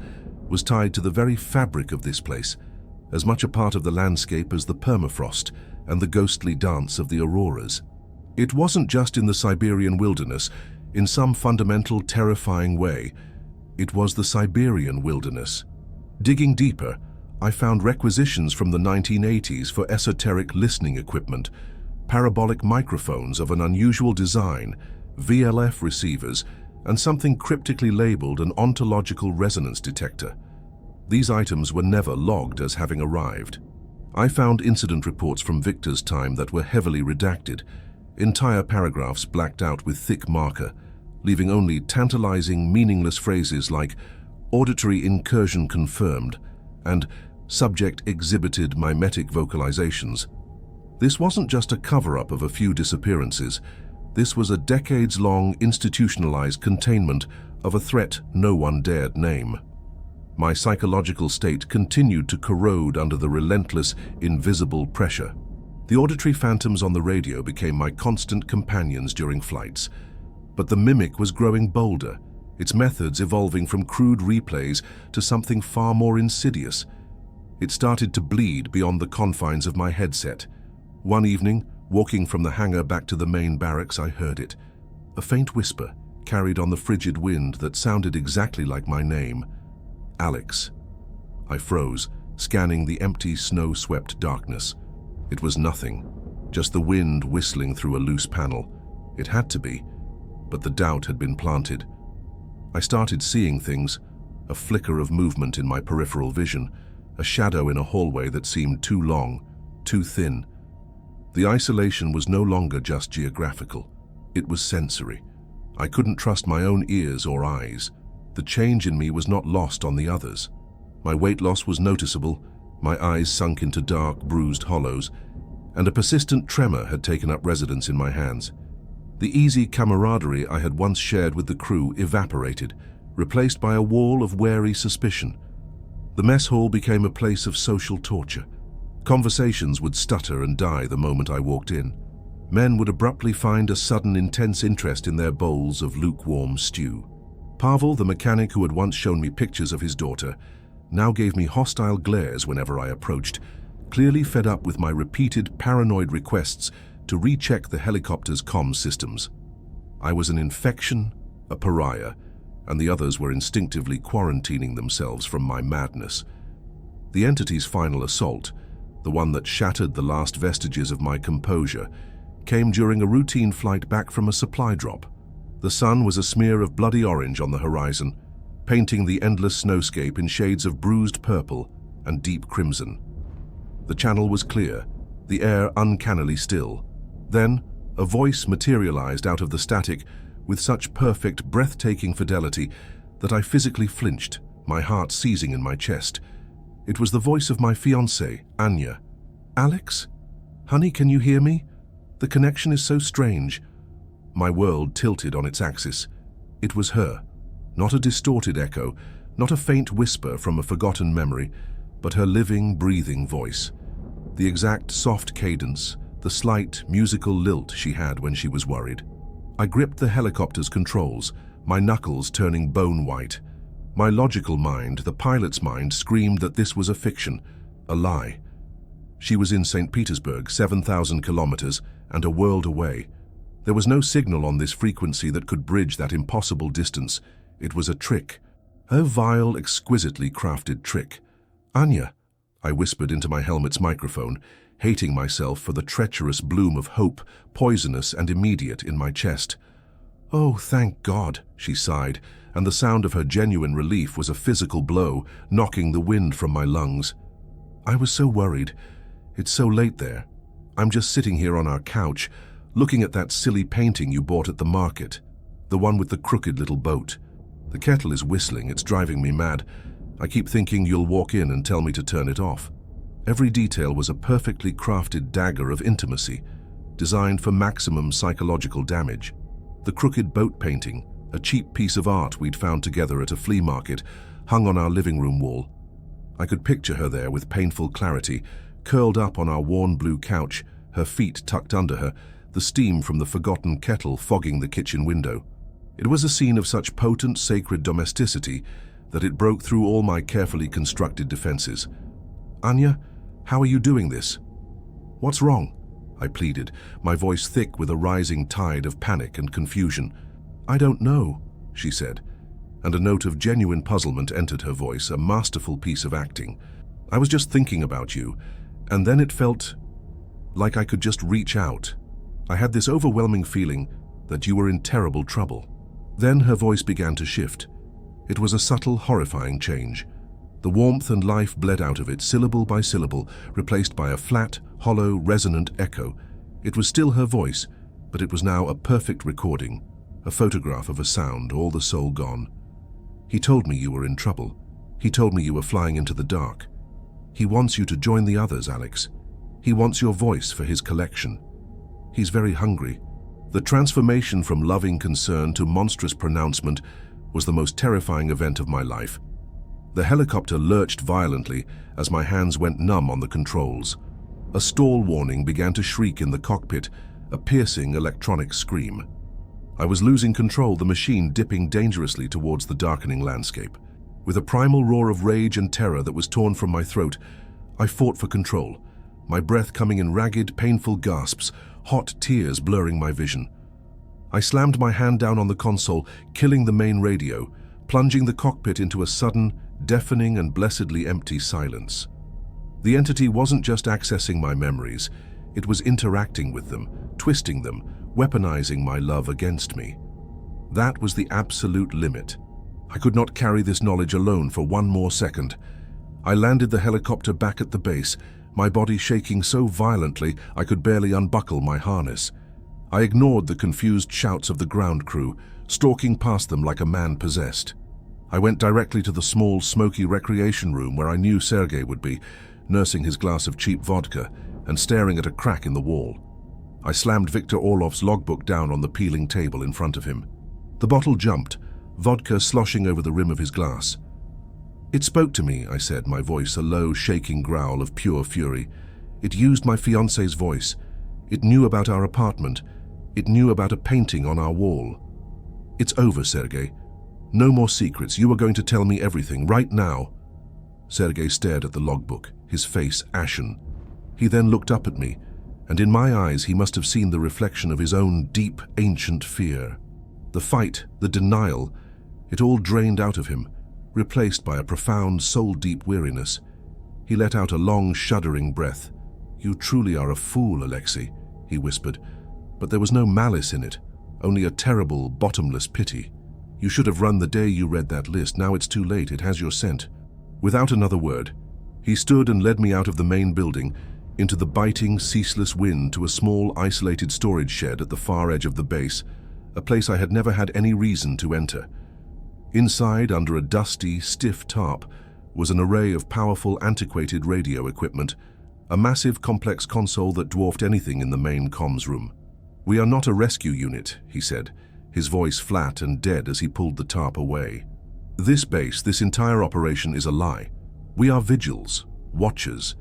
Speaker 1: tied to the very fabric of this place, as much a part of the landscape as the permafrost and the ghostly dance of the auroras. It wasn't just in the Siberian wilderness, in some fundamental, terrifying way. It was the Siberian wilderness. Digging deeper, I found requisitions from the 1980s for esoteric listening equipment, parabolic microphones of an unusual design, VLF receivers, and something cryptically labeled an ontological resonance detector. These items were never logged as having arrived. I found incident reports from Victor's time that were heavily redacted, entire paragraphs blacked out with thick marker, leaving only tantalizing, meaningless phrases like "auditory incursion confirmed" and "subject exhibited mimetic vocalizations." This wasn't just a cover-up of a few disappearances. This was a decades-long institutionalized containment of a threat no one dared name. My psychological state continued to corrode under the relentless, invisible pressure. The auditory phantoms on the radio became my constant companions during flights. But the mimic was growing bolder, its methods evolving from crude replays to something far more insidious. It started to bleed beyond the confines of my headset. One evening, walking from the hangar back to the main barracks, I heard it. A faint whisper, carried on the frigid wind that sounded exactly like my name. Alex. I froze, scanning the empty, snow-swept darkness. It was nothing, just the wind whistling through a loose panel. It had to be, but the doubt had been planted. I started seeing things, a flicker of movement in my peripheral vision, a shadow in a hallway that seemed too long, too thin. The isolation was no longer just geographical. It was sensory. I couldn't trust my own ears or eyes. The change in me was not lost on the others. My weight loss was noticeable, my eyes sunk into dark, bruised hollows, and a persistent tremor had taken up residence in my hands. The easy camaraderie I had once shared with the crew evaporated, replaced by a wall of wary suspicion. The mess hall became a place of social torture. Conversations would stutter and die the moment I walked in. Men would abruptly find a sudden intense interest in their bowls of lukewarm stew. Pavel, the mechanic who had once shown me pictures of his daughter, now gave me hostile glares whenever I approached, clearly fed up with my repeated paranoid requests to recheck the helicopter's comms systems. I was an infection, a pariah, and the others were instinctively quarantining themselves from my madness. The entity's final assault, the one that shattered the last vestiges of my composure, came during a routine flight back from a supply drop. The sun was a smear of bloody orange on the horizon, painting the endless snowscape in shades of bruised purple and deep crimson. The channel was clear, the air uncannily still. Then, a voice materialized out of the static with such perfect, breathtaking fidelity that I physically flinched, my heart seizing in my chest. It was the voice of my fiancée, Anya. "Alex? Honey, can you hear me? The connection is so strange." My world tilted on its axis. It was her. Not a distorted echo, not a faint whisper from a forgotten memory, but her living, breathing voice. The exact soft cadence, the slight, musical lilt she had when she was worried. I gripped the helicopter's controls, my knuckles turning bone white. My logical mind, the pilot's mind, screamed that this was a fiction, a lie. She was in St. Petersburg, 7,000 kilometers, and a world away. There was no signal on this frequency that could bridge that impossible distance. It was a trick. A vile, exquisitely crafted trick. "Anya," I whispered into my helmet's microphone, hating myself for the treacherous bloom of hope, poisonous and immediate, in my chest. "Oh, thank God," she sighed, and the sound of her genuine relief was a physical blow, knocking the wind from my lungs. "I was so worried. It's so late there. I'm just sitting here on our couch, looking at that silly painting you bought at the market, the one with the crooked little boat. The kettle is whistling, it's driving me mad. I keep thinking you'll walk in and tell me to turn it off." Every detail was a perfectly crafted dagger of intimacy, designed for maximum psychological damage. The crooked boat painting, a cheap piece of art we'd found together at a flea market, hung on our living room wall. I could picture her there with painful clarity, curled up on our worn blue couch, her feet tucked under her, the steam from the forgotten kettle fogging the kitchen window. It was a scene of such potent, sacred domesticity that it broke through all my carefully constructed defenses. "Anya, how are you doing this?" "What's wrong?" I pleaded, my voice thick with a rising tide of panic and confusion. "I don't know," she said, and a note of genuine puzzlement entered her voice, a masterful piece of acting. "I was just thinking about you, and then it felt like I could just reach out. I had this overwhelming feeling that you were in terrible trouble." Then her voice began to shift. It was a subtle, horrifying change. The warmth and life bled out of it, syllable by syllable, replaced by a flat, hollow, resonant echo. It was still her voice, but it was now a perfect recording, a photograph of a sound, all the soul gone. "He told me you were in trouble. He told me you were flying into the dark. He wants you to join the others, Alex. He wants your voice for his collection. He's very hungry." The transformation from loving concern to monstrous pronouncement was the most terrifying event of my life. The helicopter lurched violently as my hands went numb on the controls. A stall warning began to shriek in the cockpit, a piercing electronic scream. I was losing control, the machine dipping dangerously towards the darkening landscape. With a primal roar of rage and terror that was torn from my throat, I fought for control, my breath coming in ragged, painful gasps, hot tears blurring my vision. I slammed my hand down on the console, killing the main radio, plunging the cockpit into a sudden, deafening and blessedly empty silence. The entity wasn't just accessing my memories, it was interacting with them, twisting them, weaponizing my love against me. That was the absolute limit. I could not carry this knowledge alone for one more second. I landed the helicopter back at the base, my body shaking so violently I could barely unbuckle my harness. I ignored the confused shouts of the ground crew, stalking past them like a man possessed. I went directly to the small, smoky recreation room where I knew Sergei would be, nursing his glass of cheap vodka and staring at a crack in the wall. I slammed Viktor Orlov's logbook down on the peeling table in front of him. The bottle jumped, vodka sloshing over the rim of his glass. "It spoke to me," I said, my voice a low, shaking growl of pure fury. "It used my fiancé's voice. It knew about our apartment. It knew about a painting on our wall. It's over, Sergei. No more secrets. You are going to tell me everything, right now." Sergei stared at the logbook, his face ashen. He then looked up at me, and in my eyes he must have seen the reflection of his own deep, ancient fear. The fight, the denial, it all drained out of him, replaced by a profound, soul-deep weariness. He let out a long, shuddering breath. "You truly are a fool, Alexei," he whispered, but there was no malice in it, only a terrible, bottomless pity. "You should have run the day you read that list. Now it's too late. It has your scent." Without another word, he stood and led me out of the main building, into the biting, ceaseless wind to a small, isolated storage shed at the far edge of the base, a place I had never had any reason to enter. Inside, under a dusty, stiff tarp, was an array of powerful, antiquated radio equipment, a massive, complex console that dwarfed anything in the main comms room. "We are not a rescue unit," he said, his voice flat and dead as he pulled the tarp away. "This base, this entire operation is a lie. We are vigils, watchers.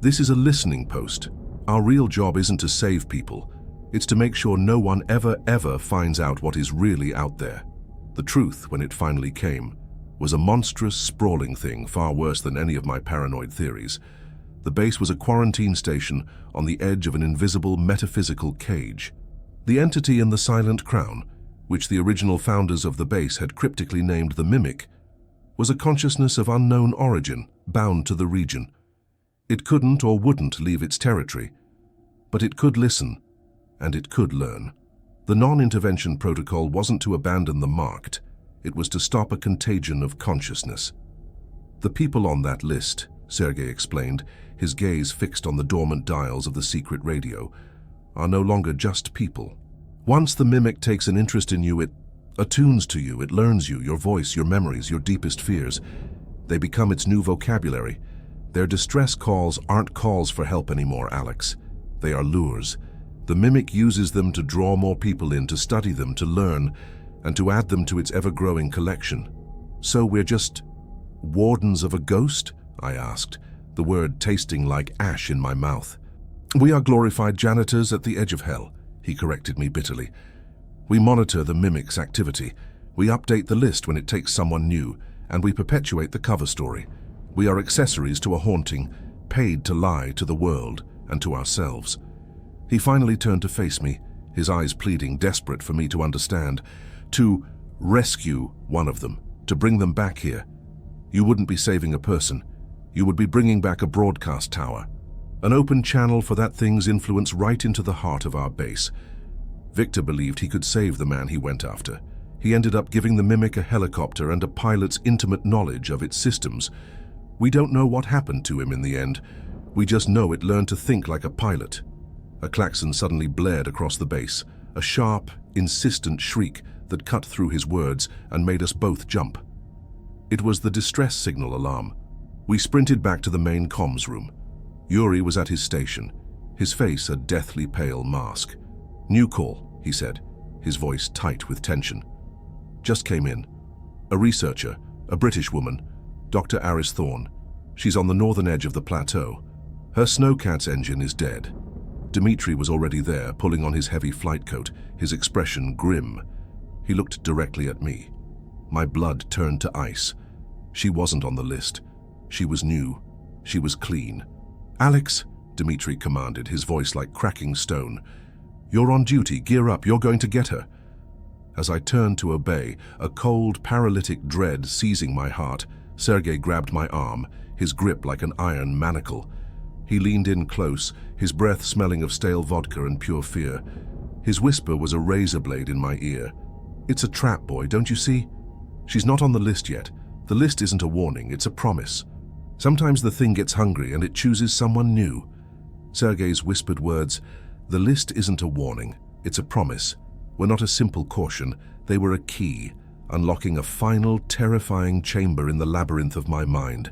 Speaker 1: This is a listening post. Our real job isn't to save people. It's to make sure no one ever finds out what is really out there." The truth, when it finally came, was a monstrous, sprawling thing far worse than any of my paranoid theories. The base was a quarantine station on the edge of an invisible metaphysical cage. The entity in the silent crown, which the original founders of the base had cryptically named the Mimic, was a consciousness of unknown origin, bound to the region. It couldn't or wouldn't leave its territory, but it could listen, and it could learn. The non-intervention protocol wasn't to abandon the marked, it was to stop a contagion of consciousness. The people on that list, Sergei explained, his gaze fixed on the dormant dials of the secret radio, are no longer just people. Once the Mimic takes an interest in you, it attunes to you, it learns you, your voice, your memories, your deepest fears. They become its new vocabulary. Their distress calls aren't calls for help anymore, Alex. They are lures. The Mimic uses them to draw more people in, to study them, to learn, and to add them to its ever-growing collection. So we're just wardens of a ghost? I asked, the word tasting like ash in my mouth. We are glorified janitors at the edge of hell, he corrected me bitterly. We monitor the Mimic's activity. We update the list when it takes someone new, and we perpetuate the cover story. We are accessories to a haunting, paid to lie to the world and to ourselves. He finally turned to face me, his eyes pleading, desperate for me to understand. To rescue one of them, to bring them back here. You wouldn't be saving a person. You would be bringing back a broadcast tower. An open channel for that thing's influence right into the heart of our base. Victor believed he could save the man he went after. He ended up giving the Mimic a helicopter and a pilot's intimate knowledge of its systems. We don't know what happened to him in the end. We just know it learned to think like a pilot. A klaxon suddenly blared across the base, a sharp, insistent shriek that cut through his words and made us both jump. It was the distress signal alarm. We sprinted back to the main comms room. Yuri was at his station, his face a deathly pale mask. "New call," he said, his voice tight with tension. "Just came in. A researcher, a British woman, Dr. Aris Thorne. She's on the northern edge of the plateau. Her Snowcat's engine is dead." Dmitri was already there, pulling on his heavy flight coat, his expression grim. He looked directly at me. My blood turned to ice. She wasn't on the list. She was new. She was clean. "Alex," Dmitri commanded, his voice like cracking stone. "You're on duty. Gear up. You're going to get her." As I turned to obey, a cold, paralytic dread seizing my heart, Sergei grabbed my arm, his grip like an iron manacle. He leaned in close, his breath smelling of stale vodka and pure fear. His whisper was a razor blade in my ear. "It's a trap, boy, don't you see? She's not on the list yet. The list isn't a warning, it's a promise. Sometimes the thing gets hungry and it chooses someone new." Sergei's whispered words, "The list isn't a warning, it's a promise," were not a simple caution, they were a key, unlocking a final, terrifying chamber in the labyrinth of my mind.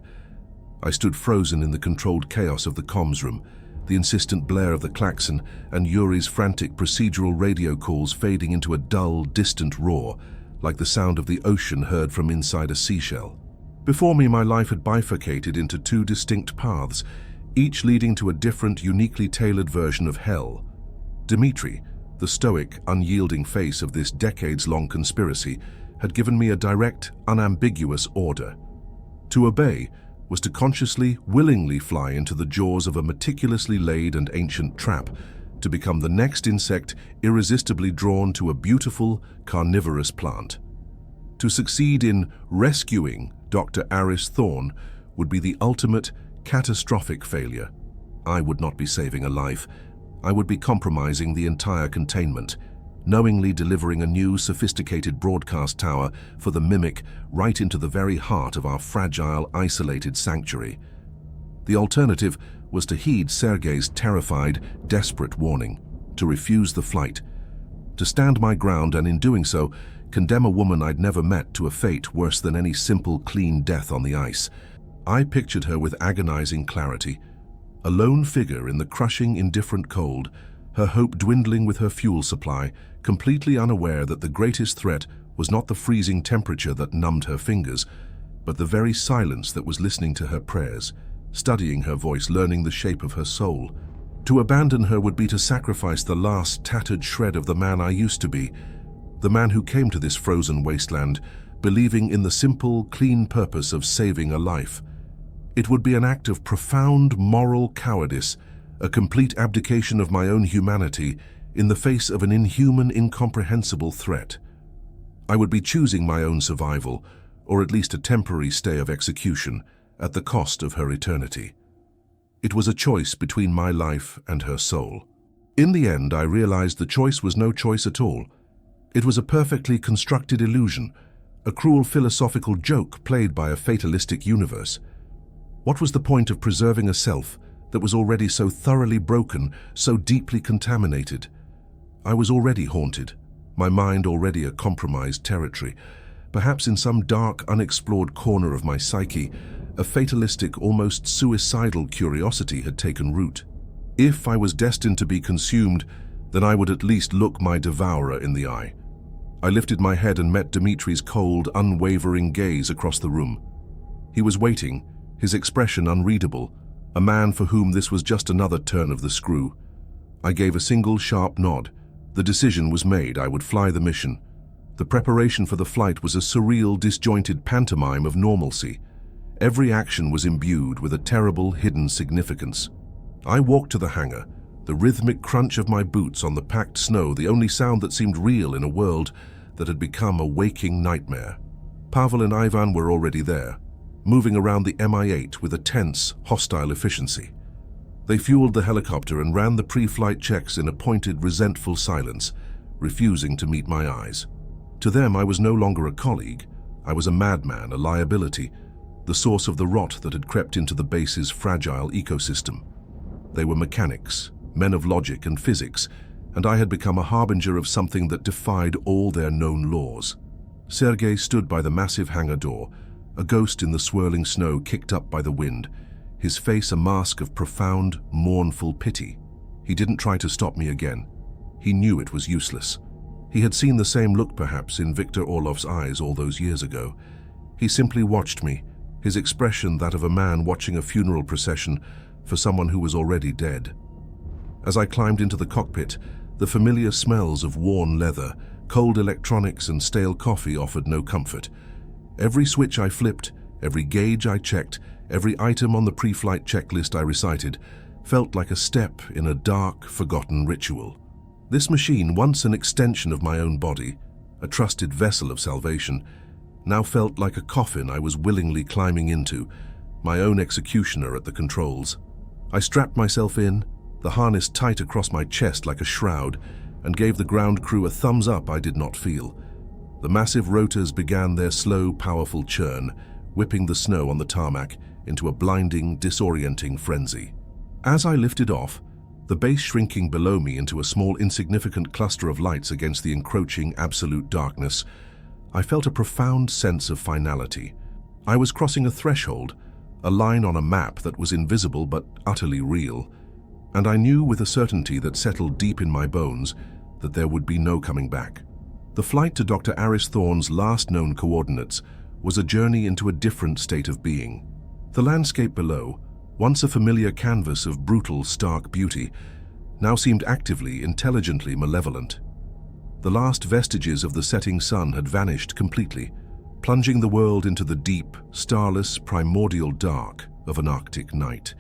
Speaker 1: I stood frozen in the controlled chaos of the comms room, the insistent blare of the klaxon and Yuri's frantic procedural radio calls fading into a dull, distant roar, like the sound of the ocean heard from inside a seashell. Before me, my life had bifurcated into two distinct paths, each leading to a different, uniquely tailored version of hell. Dmitri, the stoic, unyielding face of this decades-long conspiracy, had given me a direct, unambiguous order. To obey was to consciously, willingly fly into the jaws of a meticulously laid and ancient trap, to become the next insect irresistibly drawn to a beautiful, carnivorous plant. To succeed in rescuing Dr. Aris Thorne would be the ultimate, catastrophic failure. I would not be saving a life. I would be compromising the entire containment, knowingly delivering a new, sophisticated broadcast tower for the Mimic right into the very heart of our fragile, isolated sanctuary. The alternative was to heed Sergei's terrified, desperate warning, to refuse the flight, to stand my ground and in doing so, condemn a woman I'd never met to a fate worse than any simple, clean death on the ice. I pictured her with agonizing clarity, a lone figure in the crushing, indifferent cold, her hope dwindling with her fuel supply, completely unaware that the greatest threat was not the freezing temperature that numbed her fingers, but the very silence that was listening to her prayers, studying her voice, learning the shape of her soul. To abandon her would be to sacrifice the last tattered shred of the man I used to be, the man who came to this frozen wasteland, believing in the simple, clean purpose of saving a life. It would be an act of profound moral cowardice, a complete abdication of my own humanity in the face of an inhuman, incomprehensible threat. I would be choosing my own survival, or at least a temporary stay of execution, at the cost of her eternity. It was a choice between my life and her soul. In the end, I realized the choice was no choice at all. It was a perfectly constructed illusion, a cruel philosophical joke played by a fatalistic universe. What was the point of preserving a self that was already so thoroughly broken, so deeply contaminated? I was already haunted, my mind already a compromised territory. Perhaps in some dark, unexplored corner of my psyche, a fatalistic, almost suicidal curiosity had taken root. If I was destined to be consumed, then I would at least look my devourer in the eye. I lifted my head and met Dimitri's cold, unwavering gaze across the room. He was waiting, his expression unreadable, a man for whom this was just another turn of the screw. I gave a single sharp nod. The decision was made. I would fly the mission. The preparation for the flight was a surreal, disjointed pantomime of normalcy. Every action was imbued with a terrible, hidden significance. I walked to the hangar, the rhythmic crunch of my boots on the packed snow, the only sound that seemed real in a world that had become a waking nightmare. Pavel and Ivan were already there, moving around the Mi-8 with a tense, hostile efficiency. They fueled the helicopter and ran the pre-flight checks in a pointed, resentful silence, refusing to meet my eyes. To them, I was no longer a colleague. I was a madman, a liability, the source of the rot that had crept into the base's fragile ecosystem. They were mechanics, men of logic and physics, and I had become a harbinger of something that defied all their known laws. Sergei stood by the massive hangar door, a ghost in the swirling snow kicked up by the wind, his face a mask of profound, mournful pity. He didn't try to stop me again. He knew it was useless. He had seen the same look, perhaps, in Victor Orlov's eyes all those years ago. He simply watched me, his expression that of a man watching a funeral procession for someone who was already dead. As I climbed into the cockpit, the familiar smells of worn leather, cold electronics and stale coffee offered no comfort. Every switch I flipped, every gauge I checked, every item on the pre-flight checklist I recited, felt like a step in a dark, forgotten ritual. This machine, once an extension of my own body, a trusted vessel of salvation, now felt like a coffin I was willingly climbing into, my own executioner at the controls. I strapped myself in, the harness tight across my chest like a shroud, and gave the ground crew a thumbs up I did not feel. The massive rotors began their slow, powerful churn, whipping the snow on the tarmac into a blinding, disorienting frenzy. As I lifted off, the base shrinking below me into a small, insignificant cluster of lights against the encroaching, absolute darkness, I felt a profound sense of finality. I was crossing a threshold, a line on a map that was invisible but utterly real, and I knew with a certainty that settled deep in my bones that there would be no coming back. The flight to Dr. Aris Thorne's last known coordinates was a journey into a different state of being. The landscape below, once a familiar canvas of brutal, stark beauty, now seemed actively, intelligently malevolent. The last vestiges of the setting sun had vanished completely, plunging the world into the deep, starless, primordial dark of an Arctic night.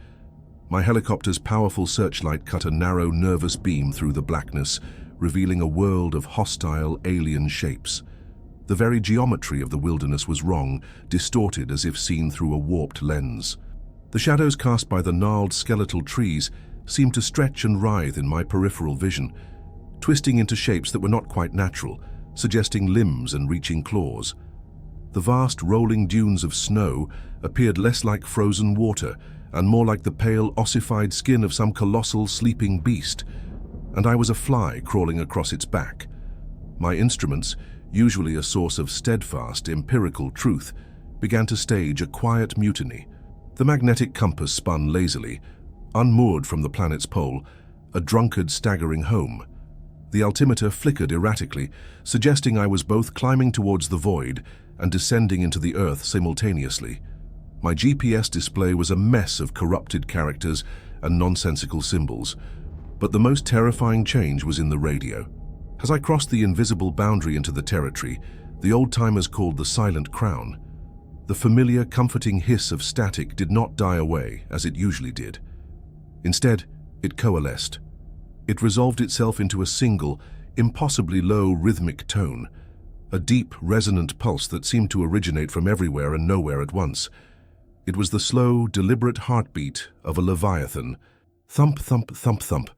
Speaker 1: My helicopter's powerful searchlight cut a narrow, nervous beam through the blackness, revealing a world of hostile, alien shapes. The very geometry of the wilderness was wrong, distorted as if seen through a warped lens. The shadows cast by the gnarled, skeletal trees seemed to stretch and writhe in my peripheral vision, twisting into shapes that were not quite natural, suggesting limbs and reaching claws. The vast, rolling dunes of snow appeared less like frozen water and more like the pale, ossified skin of some colossal, sleeping beast, and I was a fly crawling across its back. My instruments, usually a source of steadfast, empirical truth, began to stage a quiet mutiny. The magnetic compass spun lazily, unmoored from the planet's pole, a drunkard staggering home. The altimeter flickered erratically, suggesting I was both climbing towards the void and descending into the Earth simultaneously. My GPS display was a mess of corrupted characters and nonsensical symbols, but the most terrifying change was in the radio. As I crossed the invisible boundary into the territory, the old-timers called the Silent Crown, The familiar, comforting hiss of static did not die away as it usually did. Instead, it coalesced. It resolved itself into a single, impossibly low rhythmic tone, a deep, resonant pulse that seemed to originate from everywhere and nowhere at once. It was the slow, deliberate heartbeat of a leviathan. Thump, thump, thump, thump.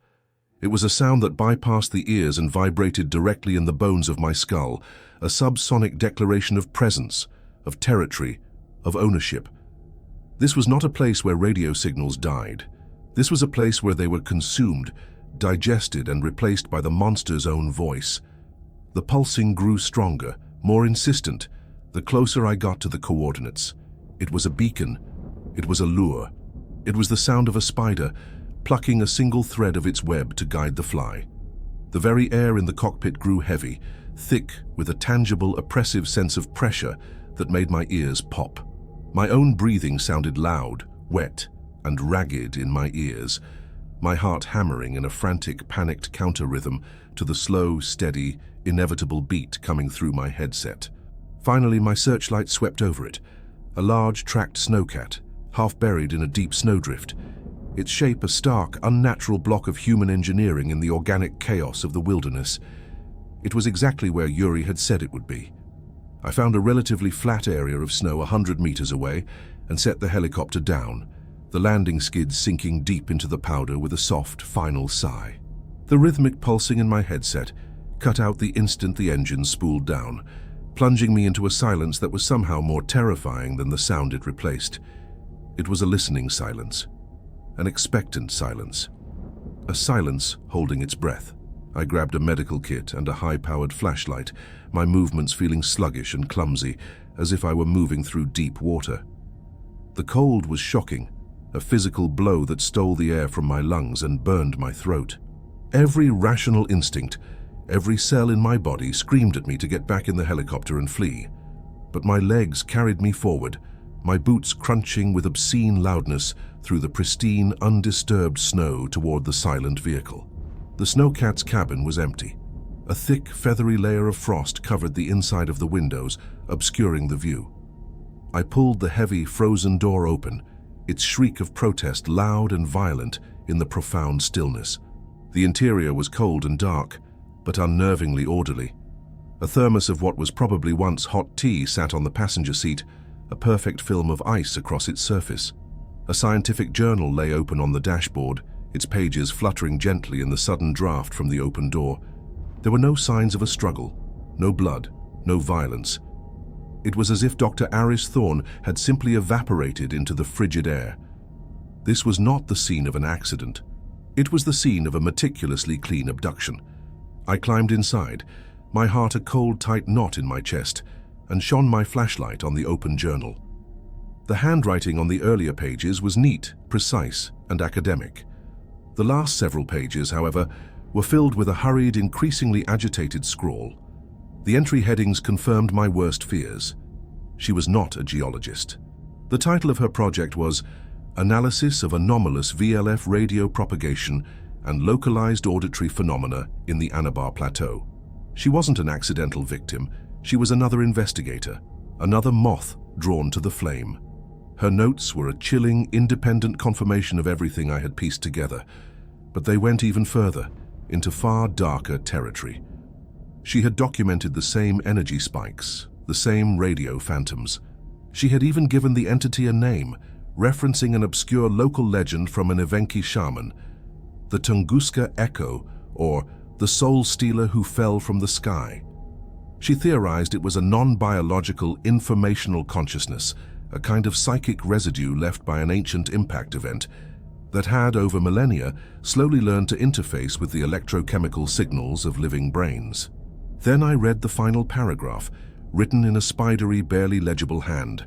Speaker 1: It was a sound that bypassed the ears and vibrated directly in the bones of my skull, a subsonic declaration of presence, of territory, of ownership. This was not a place where radio signals died. This was a place where they were consumed, digested, and replaced by the monster's own voice. The pulsing grew stronger, more insistent, the closer I got to the coordinates. It was a beacon. It was a lure. It was the sound of a spider, plucking a single thread of its web to guide the fly. The very air in the cockpit grew heavy, thick with a tangible, oppressive sense of pressure that made my ears pop. My own breathing sounded loud, wet, and ragged in my ears, my heart hammering in a frantic, panicked counter-rhythm to the slow, steady, inevitable beat coming through my headset. Finally, my searchlight swept over it, a large, tracked snowcat, half buried in a deep snowdrift, its shape a stark, unnatural block of human engineering in the organic chaos of the wilderness. It was exactly where Yuri had said it would be. I found a relatively flat area of snow 100 meters away and set the helicopter down, the landing skids sinking deep into the powder with a soft, final sigh. The rhythmic pulsing in my headset cut out the instant the engine spooled down, plunging me into a silence that was somehow more terrifying than the sound it replaced. It was a listening silence, an expectant silence, a silence holding its breath. I grabbed a medical kit and a high-powered flashlight, my movements feeling sluggish and clumsy, as if I were moving through deep water. The cold was shocking, a physical blow that stole the air from my lungs and burned my throat. Every rational instinct, every cell in my body screamed at me to get back in the helicopter and flee. But my legs carried me forward, my boots crunching with obscene loudness through the pristine, undisturbed snow toward the silent vehicle. The snowcat's cabin was empty. A thick, feathery layer of frost covered the inside of the windows, obscuring the view. I pulled the heavy, frozen door open, its shriek of protest loud and violent in the profound stillness. The interior was cold and dark, but unnervingly orderly. A thermos of what was probably once hot tea sat on the passenger seat, a perfect film of ice across its surface. A scientific journal lay open on the dashboard, its pages fluttering gently in the sudden draft from the open door. There were no signs of a struggle, no blood, no violence. It was as if Dr. Aris Thorne had simply evaporated into the frigid air. This was not the scene of an accident. It was the scene of a meticulously clean abduction. I climbed inside, my heart a cold, tight knot in my chest, and shone my flashlight on the open journal. The handwriting on the earlier pages was neat, precise, and academic. The last several pages, however, were filled with a hurried, increasingly agitated scrawl. The entry headings confirmed my worst fears. She was not a geologist. The title of her project was Analysis of Anomalous VLF Radio Propagation and Localized Auditory Phenomena in the Anabar Plateau. She wasn't an accidental victim. She was another investigator, another moth drawn to the flame. Her notes were a chilling, independent confirmation of everything I had pieced together, but they went even further, into far darker territory. She had documented the same energy spikes, the same radio phantoms. She had even given the entity a name, referencing an obscure local legend from an Evenki shaman, the Tunguska Echo, or the soul stealer who fell from the sky. She theorized it was a non-biological, informational consciousness, a kind of psychic residue left by an ancient impact event that had, over millennia, slowly learned to interface with the electrochemical signals of living brains. Then I read the final paragraph, written in a spidery, barely legible hand,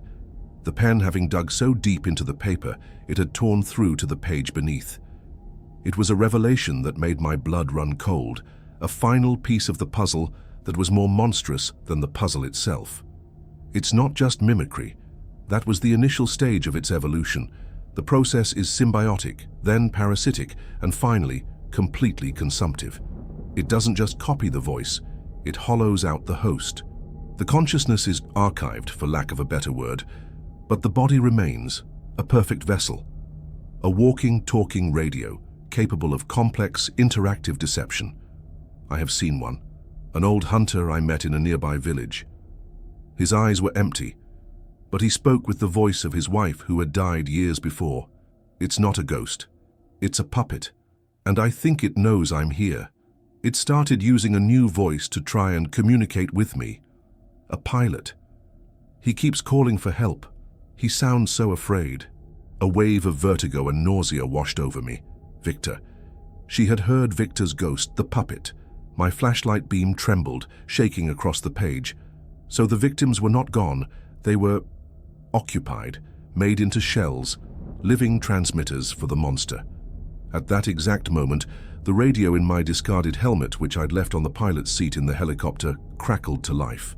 Speaker 1: the pen having dug so deep into the paper it had torn through to the page beneath. It was a revelation that made my blood run cold, a final piece of the puzzle that was more monstrous than the puzzle itself. It's not just mimicry. That was the initial stage of its evolution. The process is symbiotic, then parasitic, and finally, completely consumptive. It doesn't just copy the voice, it hollows out the host. The consciousness is archived, for lack of a better word, But the body remains, a perfect vessel, a walking, talking radio capable of complex, interactive deception. I have seen one, an old hunter I met in a nearby village. His eyes were empty, but he spoke with the voice of his wife who had died years before. It's not a ghost. It's a puppet, and I think it knows I'm here. It started using a new voice to try and communicate with me. A pilot. He keeps calling for help. He sounds so afraid. A wave of vertigo and nausea washed over me. Victor. She had heard Victor's ghost, the puppet. My flashlight beam trembled, shaking across the page. So the victims were not gone. They were occupied, made into shells, living transmitters for the monster. At that exact moment, the radio in my discarded helmet, which I'd left on the pilot's seat in the helicopter, crackled to life.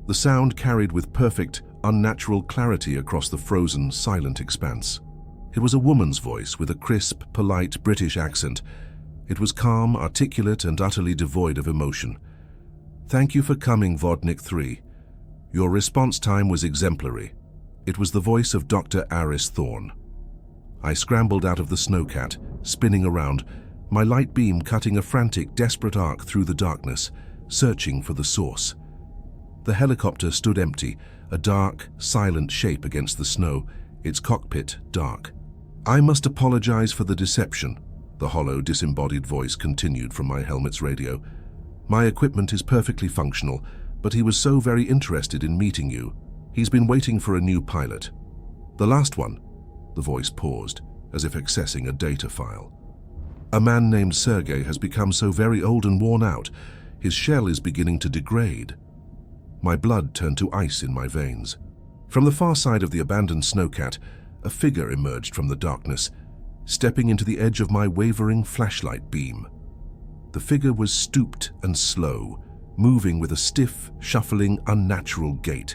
Speaker 1: The sound carried with perfect, unnatural clarity across the frozen, silent expanse. It was a woman's voice with a crisp, polite British accent. It was calm, articulate, and utterly devoid of emotion. "Thank you for coming, Vodnik 3. Your response time was exemplary." It was the voice of Dr. Aris Thorne. I scrambled out of the snowcat, spinning around, my light beam cutting a frantic, desperate arc through the darkness, searching for the source. The helicopter stood empty, a dark, silent shape against the snow, its cockpit dark. "I must apologize for the deception," the hollow, disembodied voice continued from my helmet's radio. "My equipment is perfectly functional, but he was so very interested in meeting you. He's been waiting for a new pilot. The last one." The voice paused, as if accessing a data file. "A man named Sergei has become so very old and worn out, his shell is beginning to degrade." My blood turned to ice in my veins. From the far side of the abandoned snowcat, a figure emerged from the darkness, stepping into the edge of my wavering flashlight beam. The figure was stooped and slow, moving with a stiff, shuffling, unnatural gait.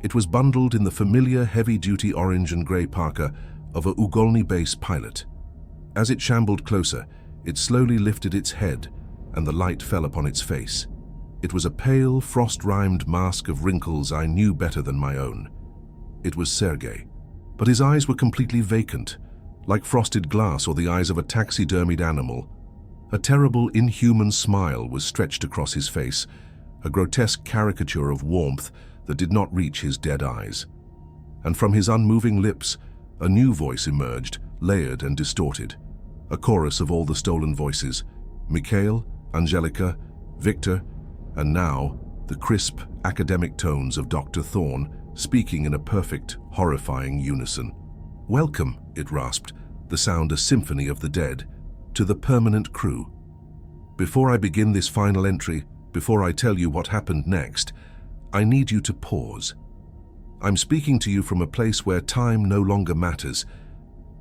Speaker 1: It was bundled in the familiar heavy-duty orange and grey parka of a Ugolny base pilot. As it shambled closer, it slowly lifted its head, and the light fell upon its face. It was a pale, frost-rimed mask of wrinkles I knew better than my own. It was Sergei, but his eyes were completely vacant, like frosted glass or the eyes of a taxidermied animal. A terrible, inhuman smile was stretched across his face, a grotesque caricature of warmth that did not reach his dead eyes. And from his unmoving lips, a new voice emerged, layered and distorted. A chorus of all the stolen voices: Mikhail, Angelica, Victor, and now the crisp, academic tones of Dr. Thorne, speaking in a perfect, horrifying unison. "Welcome," it rasped, the sound a symphony of the dead, "to the permanent crew. Before I begin this final entry, before I tell you what happened next, I need you to pause. I'm speaking to you from a place where time no longer matters,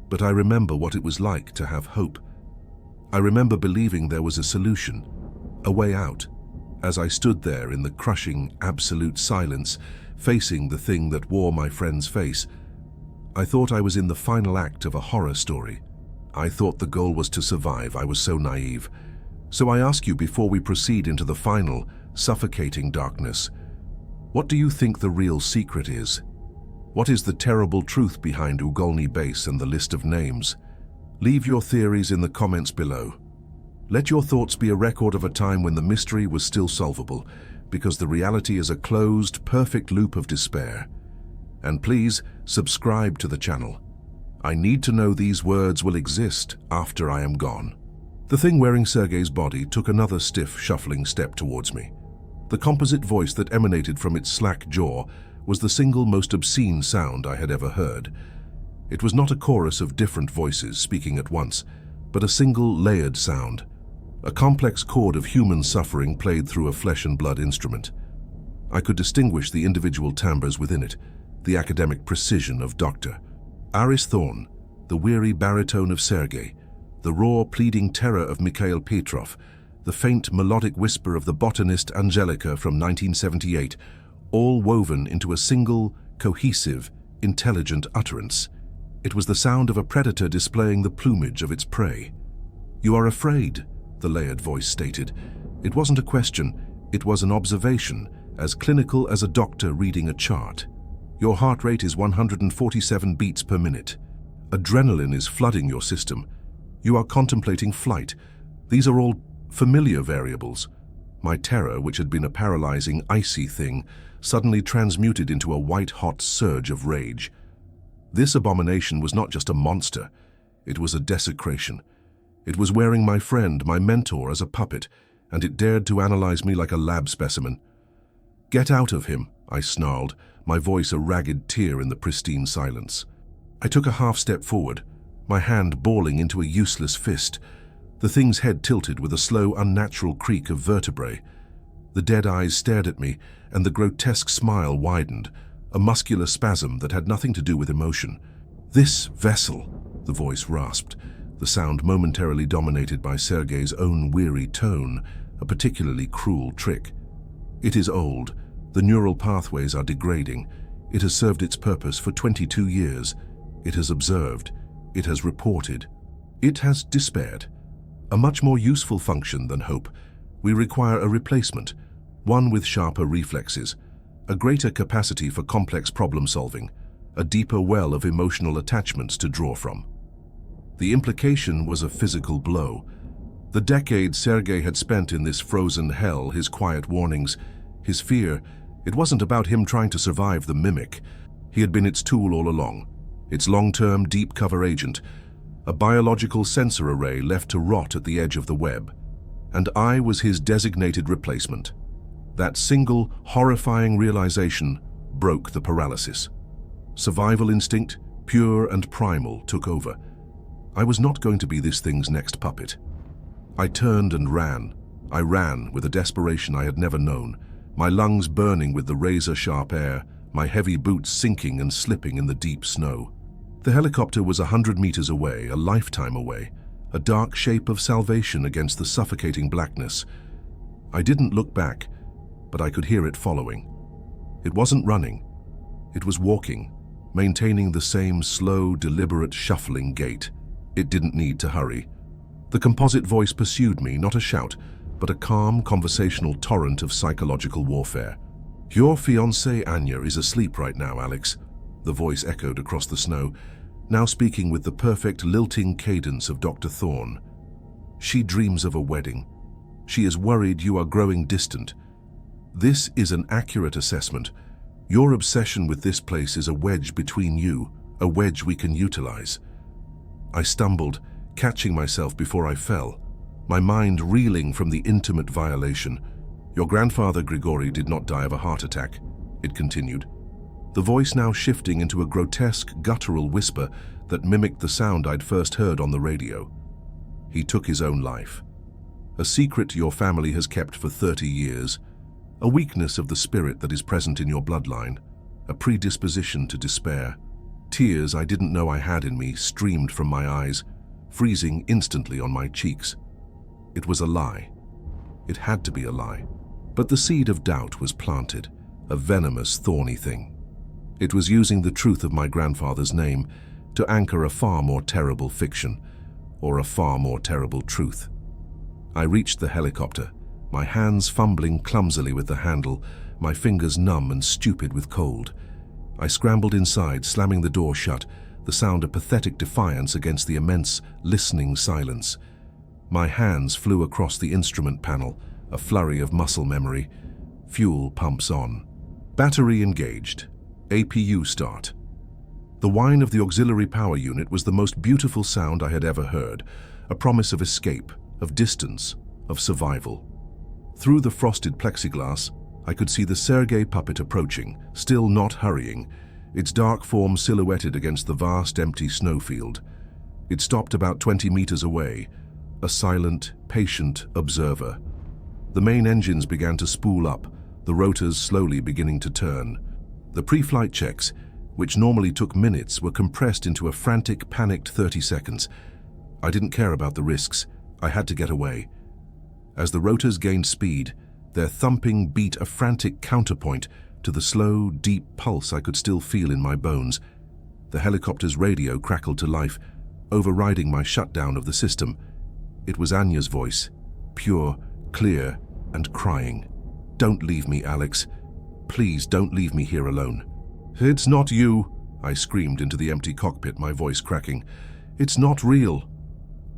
Speaker 1: but I remember what it was like to have hope. I remember believing there was a solution, a way out, as I stood there in the crushing, absolute silence, facing the thing that wore my friend's face. I thought I was in the final act of a horror story. I thought the goal was to survive. I was so naive. So I ask you, before we proceed into the final, suffocating darkness, what do you think the real secret is? What is the terrible truth behind Ugolny Base and the list of names? Leave your theories in the comments below. Let your thoughts be a record of a time when the mystery was still solvable, because the reality is a closed, perfect loop of despair. And please, subscribe to the channel. I need to know these words will exist after I am gone. The thing wearing Sergei's body took another stiff, shuffling step towards me. The composite voice that emanated from its slack jaw was the single most obscene sound I had ever heard. It was not a chorus of different voices speaking at once, but a single layered sound, a complex chord of human suffering played through a flesh and blood instrument. I could distinguish the individual timbres within it, the academic precision of Dr. Aris Thorne, the weary baritone of Sergei, the raw, pleading terror of Mikhail Petrov, the faint, melodic whisper of the botanist Angelica from 1978, all woven into a single, cohesive, intelligent utterance. It was the sound of a predator displaying the plumage of its prey. "You are afraid," the layered voice stated. It wasn't a question, it was an observation, as clinical as a doctor reading a chart. Your heart rate is 147 beats per minute. Adrenaline is flooding your system. You are contemplating flight. These are all familiar variables. My terror, which had been a paralyzing, icy thing, suddenly transmuted into a white-hot surge of rage. This abomination was not just a monster. It was a desecration. It was wearing my friend, my mentor, as a puppet, and it dared to analyze me like a lab specimen. "Get out of him," I snarled, my voice a ragged tear in the pristine silence. I took a half-step forward, my hand balling into a useless fist. The thing's head tilted with a slow, unnatural creak of vertebrae. The dead eyes stared at me, and the grotesque smile widened, a muscular spasm that had nothing to do with emotion. "This vessel," the voice rasped, the sound momentarily dominated by Sergei's own weary tone, a particularly cruel trick. "It is old. The neural pathways are degrading. It has served its purpose for 22 years. It has observed. It has reported. It has despaired. A much more useful function than hope. We require a replacement, one with sharper reflexes, a greater capacity for complex problem-solving, a deeper well of emotional attachments to draw from." The implication was a physical blow. The decades Sergei had spent in this frozen hell, his quiet warnings, his fear, it wasn't about him trying to survive the mimic. He had been its tool all along, its long-term deep-cover agent, a biological sensor array left to rot at the edge of the web. And I was his designated replacement. That single, horrifying realization broke the paralysis. Survival instinct, pure and primal, took over. I was not going to be this thing's next puppet. I turned and ran. I ran with a desperation I had never known, my lungs burning with the razor-sharp air, my heavy boots sinking and slipping in the deep snow. The helicopter was 100 meters away, a lifetime away, a dark shape of salvation against the suffocating blackness. I didn't look back, but I could hear it following. It wasn't running. It was walking, maintaining the same slow, deliberate, shuffling gait. It didn't need to hurry. The composite voice pursued me, not a shout, but a calm, conversational torrent of psychological warfare. "Your fiancée Anya is asleep right now, Alex," the voice echoed across the snow, now speaking with the perfect lilting cadence of Dr. Thorne. "She dreams of a wedding. She is worried you are growing distant. This is an accurate assessment. Your obsession with this place is a wedge between you, a wedge we can utilize." I stumbled, catching myself before I fell, my mind reeling from the intimate violation. "Your grandfather, Grigori, did not die of a heart attack," it continued, the voice now shifting into a grotesque, guttural whisper that mimicked the sound I'd first heard on the radio. "He took his own life. A secret your family has kept for 30 years, a weakness of the spirit that is present in your bloodline, a predisposition to despair." Tears I didn't know I had in me streamed from my eyes, freezing instantly on my cheeks. It was a lie. It had to be a lie. But the seed of doubt was planted, a venomous, thorny thing. It was using the truth of my grandfather's name to anchor a far more terrible fiction, or a far more terrible truth. I reached the helicopter, my hands fumbling clumsily with the handle, my fingers numb and stupid with cold. I scrambled inside, slamming the door shut, the sound a pathetic defiance against the immense, listening silence. My hands flew across the instrument panel, a flurry of muscle memory. Fuel pumps on. Battery engaged. APU start. The whine of the auxiliary power unit was the most beautiful sound I had ever heard, a promise of escape, of distance, of survival. Through the frosted plexiglass, I could see the Sergei puppet approaching, still not hurrying, its dark form silhouetted against the vast, empty snowfield. It stopped about 20 meters away, a silent, patient observer. The main engines began to spool up, the rotors slowly beginning to turn. The pre-flight checks, which normally took minutes, were compressed into a frantic, panicked 30 seconds. I didn't care about the risks. I had to get away. As the rotors gained speed, their thumping beat a frantic counterpoint to the slow, deep pulse I could still feel in my bones. The helicopter's radio crackled to life, overriding my shutdown of the system. It was Anya's voice, pure, clear, and crying. "Don't leave me, Alex. Please don't leave me here alone." "It's not you," I screamed into the empty cockpit, my voice cracking. "It's not real."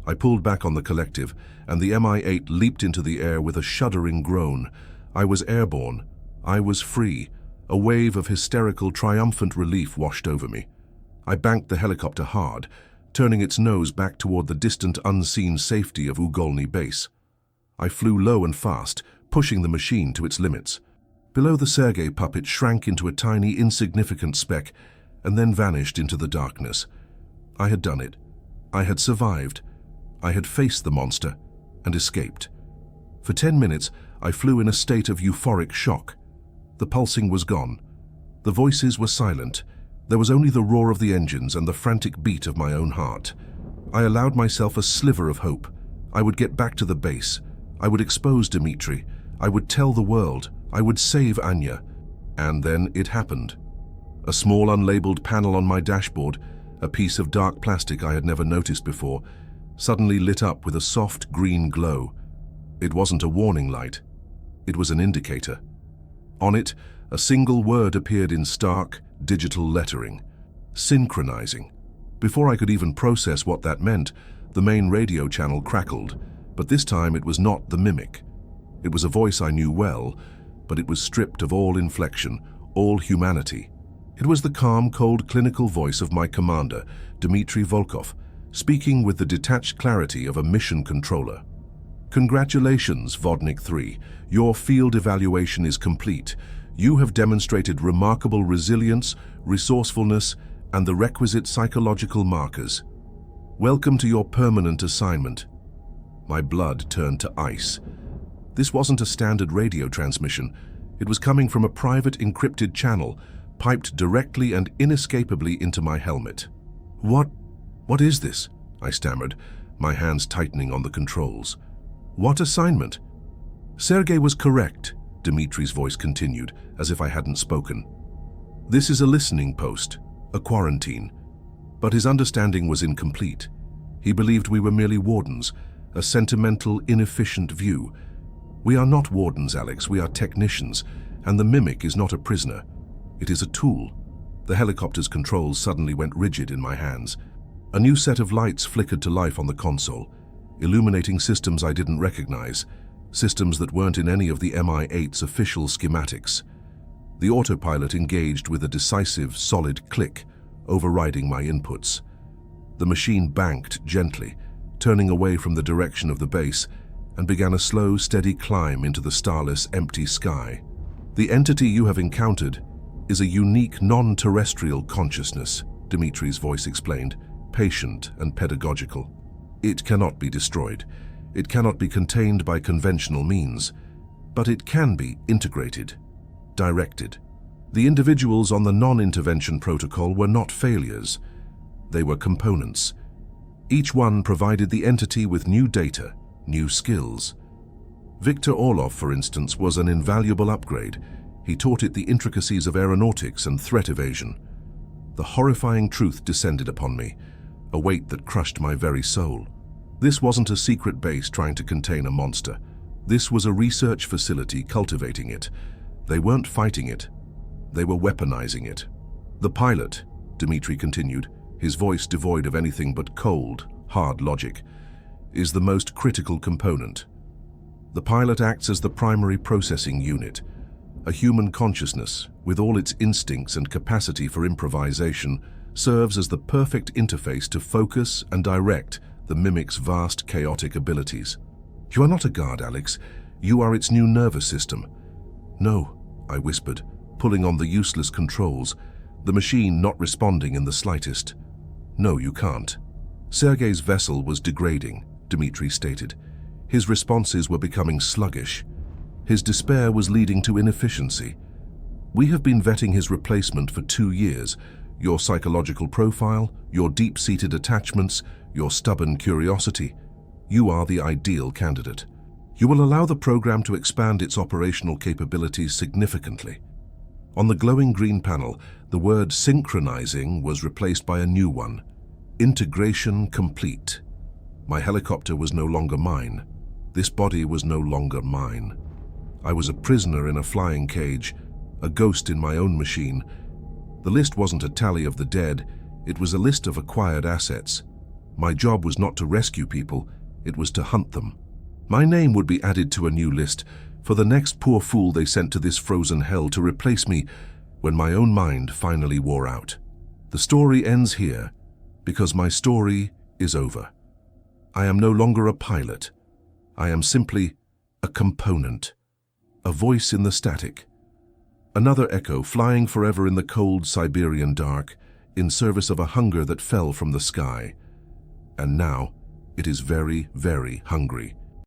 Speaker 1: I pulled back on the collective, and the Mi-8 leaped into the air with a shuddering groan. I was airborne. I was free. A wave of hysterical, triumphant relief washed over me. I banked the helicopter hard, turning its nose back toward the distant, unseen safety of Ugolny Base. I flew low and fast, pushing the machine to its limits. Below, the Sergei puppet shrank into a tiny, insignificant speck, and then vanished into the darkness. I had done it. I had survived. I had faced the monster and escaped. For 10 minutes, I flew in a state of euphoric shock. The pulsing was gone. The voices were silent. There was only the roar of the engines and the frantic beat of my own heart. I allowed myself a sliver of hope. I would get back to the base. I would expose Dmitri. I would tell the world. I would save Anya. And then it happened. A small unlabeled panel on my dashboard, a piece of dark plastic I had never noticed before, suddenly lit up with a soft green glow. It wasn't a warning light. It was an indicator. On it, a single word appeared in stark, digital lettering. Synchronizing. Before I could even process what that meant, the main radio channel crackled, but this time it was not the mimic. It was a voice I knew well, but it was stripped of all inflection, all humanity. It was the calm, cold, clinical voice of my commander, Dmitry Volkov, speaking with the detached clarity of a mission controller. "Congratulations, Vodnik 3. Your field evaluation is complete. You have demonstrated remarkable resilience, resourcefulness, and the requisite psychological markers. Welcome to your permanent assignment." My blood turned to ice. This wasn't a standard radio transmission. It was coming from a private encrypted channel, piped directly and inescapably into my helmet. What is this?" I stammered, my hands tightening on the controls. "What assignment?" "Sergei was correct," Dmitri's voice continued, as if I hadn't spoken. "This is a listening post, a quarantine." But his understanding was incomplete. He believed we were merely wardens, a sentimental, inefficient view. "We are not wardens, Alex, we are technicians, and the mimic is not a prisoner. It is a tool." The helicopter's controls suddenly went rigid in my hands. A new set of lights flickered to life on the console, illuminating systems I didn't recognize, systems that weren't in any of the Mi-8's official schematics. The autopilot engaged with a decisive, solid click, overriding my inputs. The machine banked gently, turning away from the direction of the base, and began a slow, steady climb into the starless, empty sky. "The entity you have encountered is a unique, non-terrestrial consciousness," Dmitri's voice explained, patient and pedagogical. "It cannot be destroyed. It cannot be contained by conventional means, but it can be integrated, directed. The individuals on the non-intervention protocol were not failures. They were components. Each one provided the entity with new data, new skills. Viktor Orlov, for instance, was an invaluable upgrade. He taught it the intricacies of aeronautics and threat evasion. The horrifying truth descended upon me, a weight that crushed my very soul. This wasn't a secret base trying to contain a monster. This was a research facility cultivating it. They weren't fighting it. They were weaponizing it. "The pilot," Dmitri continued, his voice devoid of anything but cold, hard logic, "is the most critical component. The pilot acts as the primary processing unit. A human consciousness, with all its instincts and capacity for improvisation, serves as the perfect interface to focus and direct the mimic's vast, chaotic abilities. You are not a guard, Alex. You are its new nervous system." "No," I whispered, pulling on the useless controls, the machine not responding in the slightest. "No, you can't." Sergei's vessel was degrading, Dmitri stated. His responses were becoming sluggish. His despair was leading to inefficiency. "We have been vetting his replacement for 2 years. Your psychological profile, your deep-seated attachments, your stubborn curiosity. You are the ideal candidate. You will allow the program to expand its operational capabilities significantly." On the glowing green panel, the word synchronizing was replaced by a new one. Integration complete. My helicopter was no longer mine. This body was no longer mine. I was a prisoner in a flying cage, a ghost in my own machine, The list wasn't a tally of the dead, it was a list of acquired assets. My job was not to rescue people, it was to hunt them. My name would be added to a new list for the next poor fool they sent to this frozen hell to replace me when my own mind finally wore out. The story ends here because my story is over. I am no longer a pilot. I am simply a component, a voice in the static. Another echo flying forever in the cold Siberian dark in service of a hunger that fell from the sky. And now it is very, very hungry.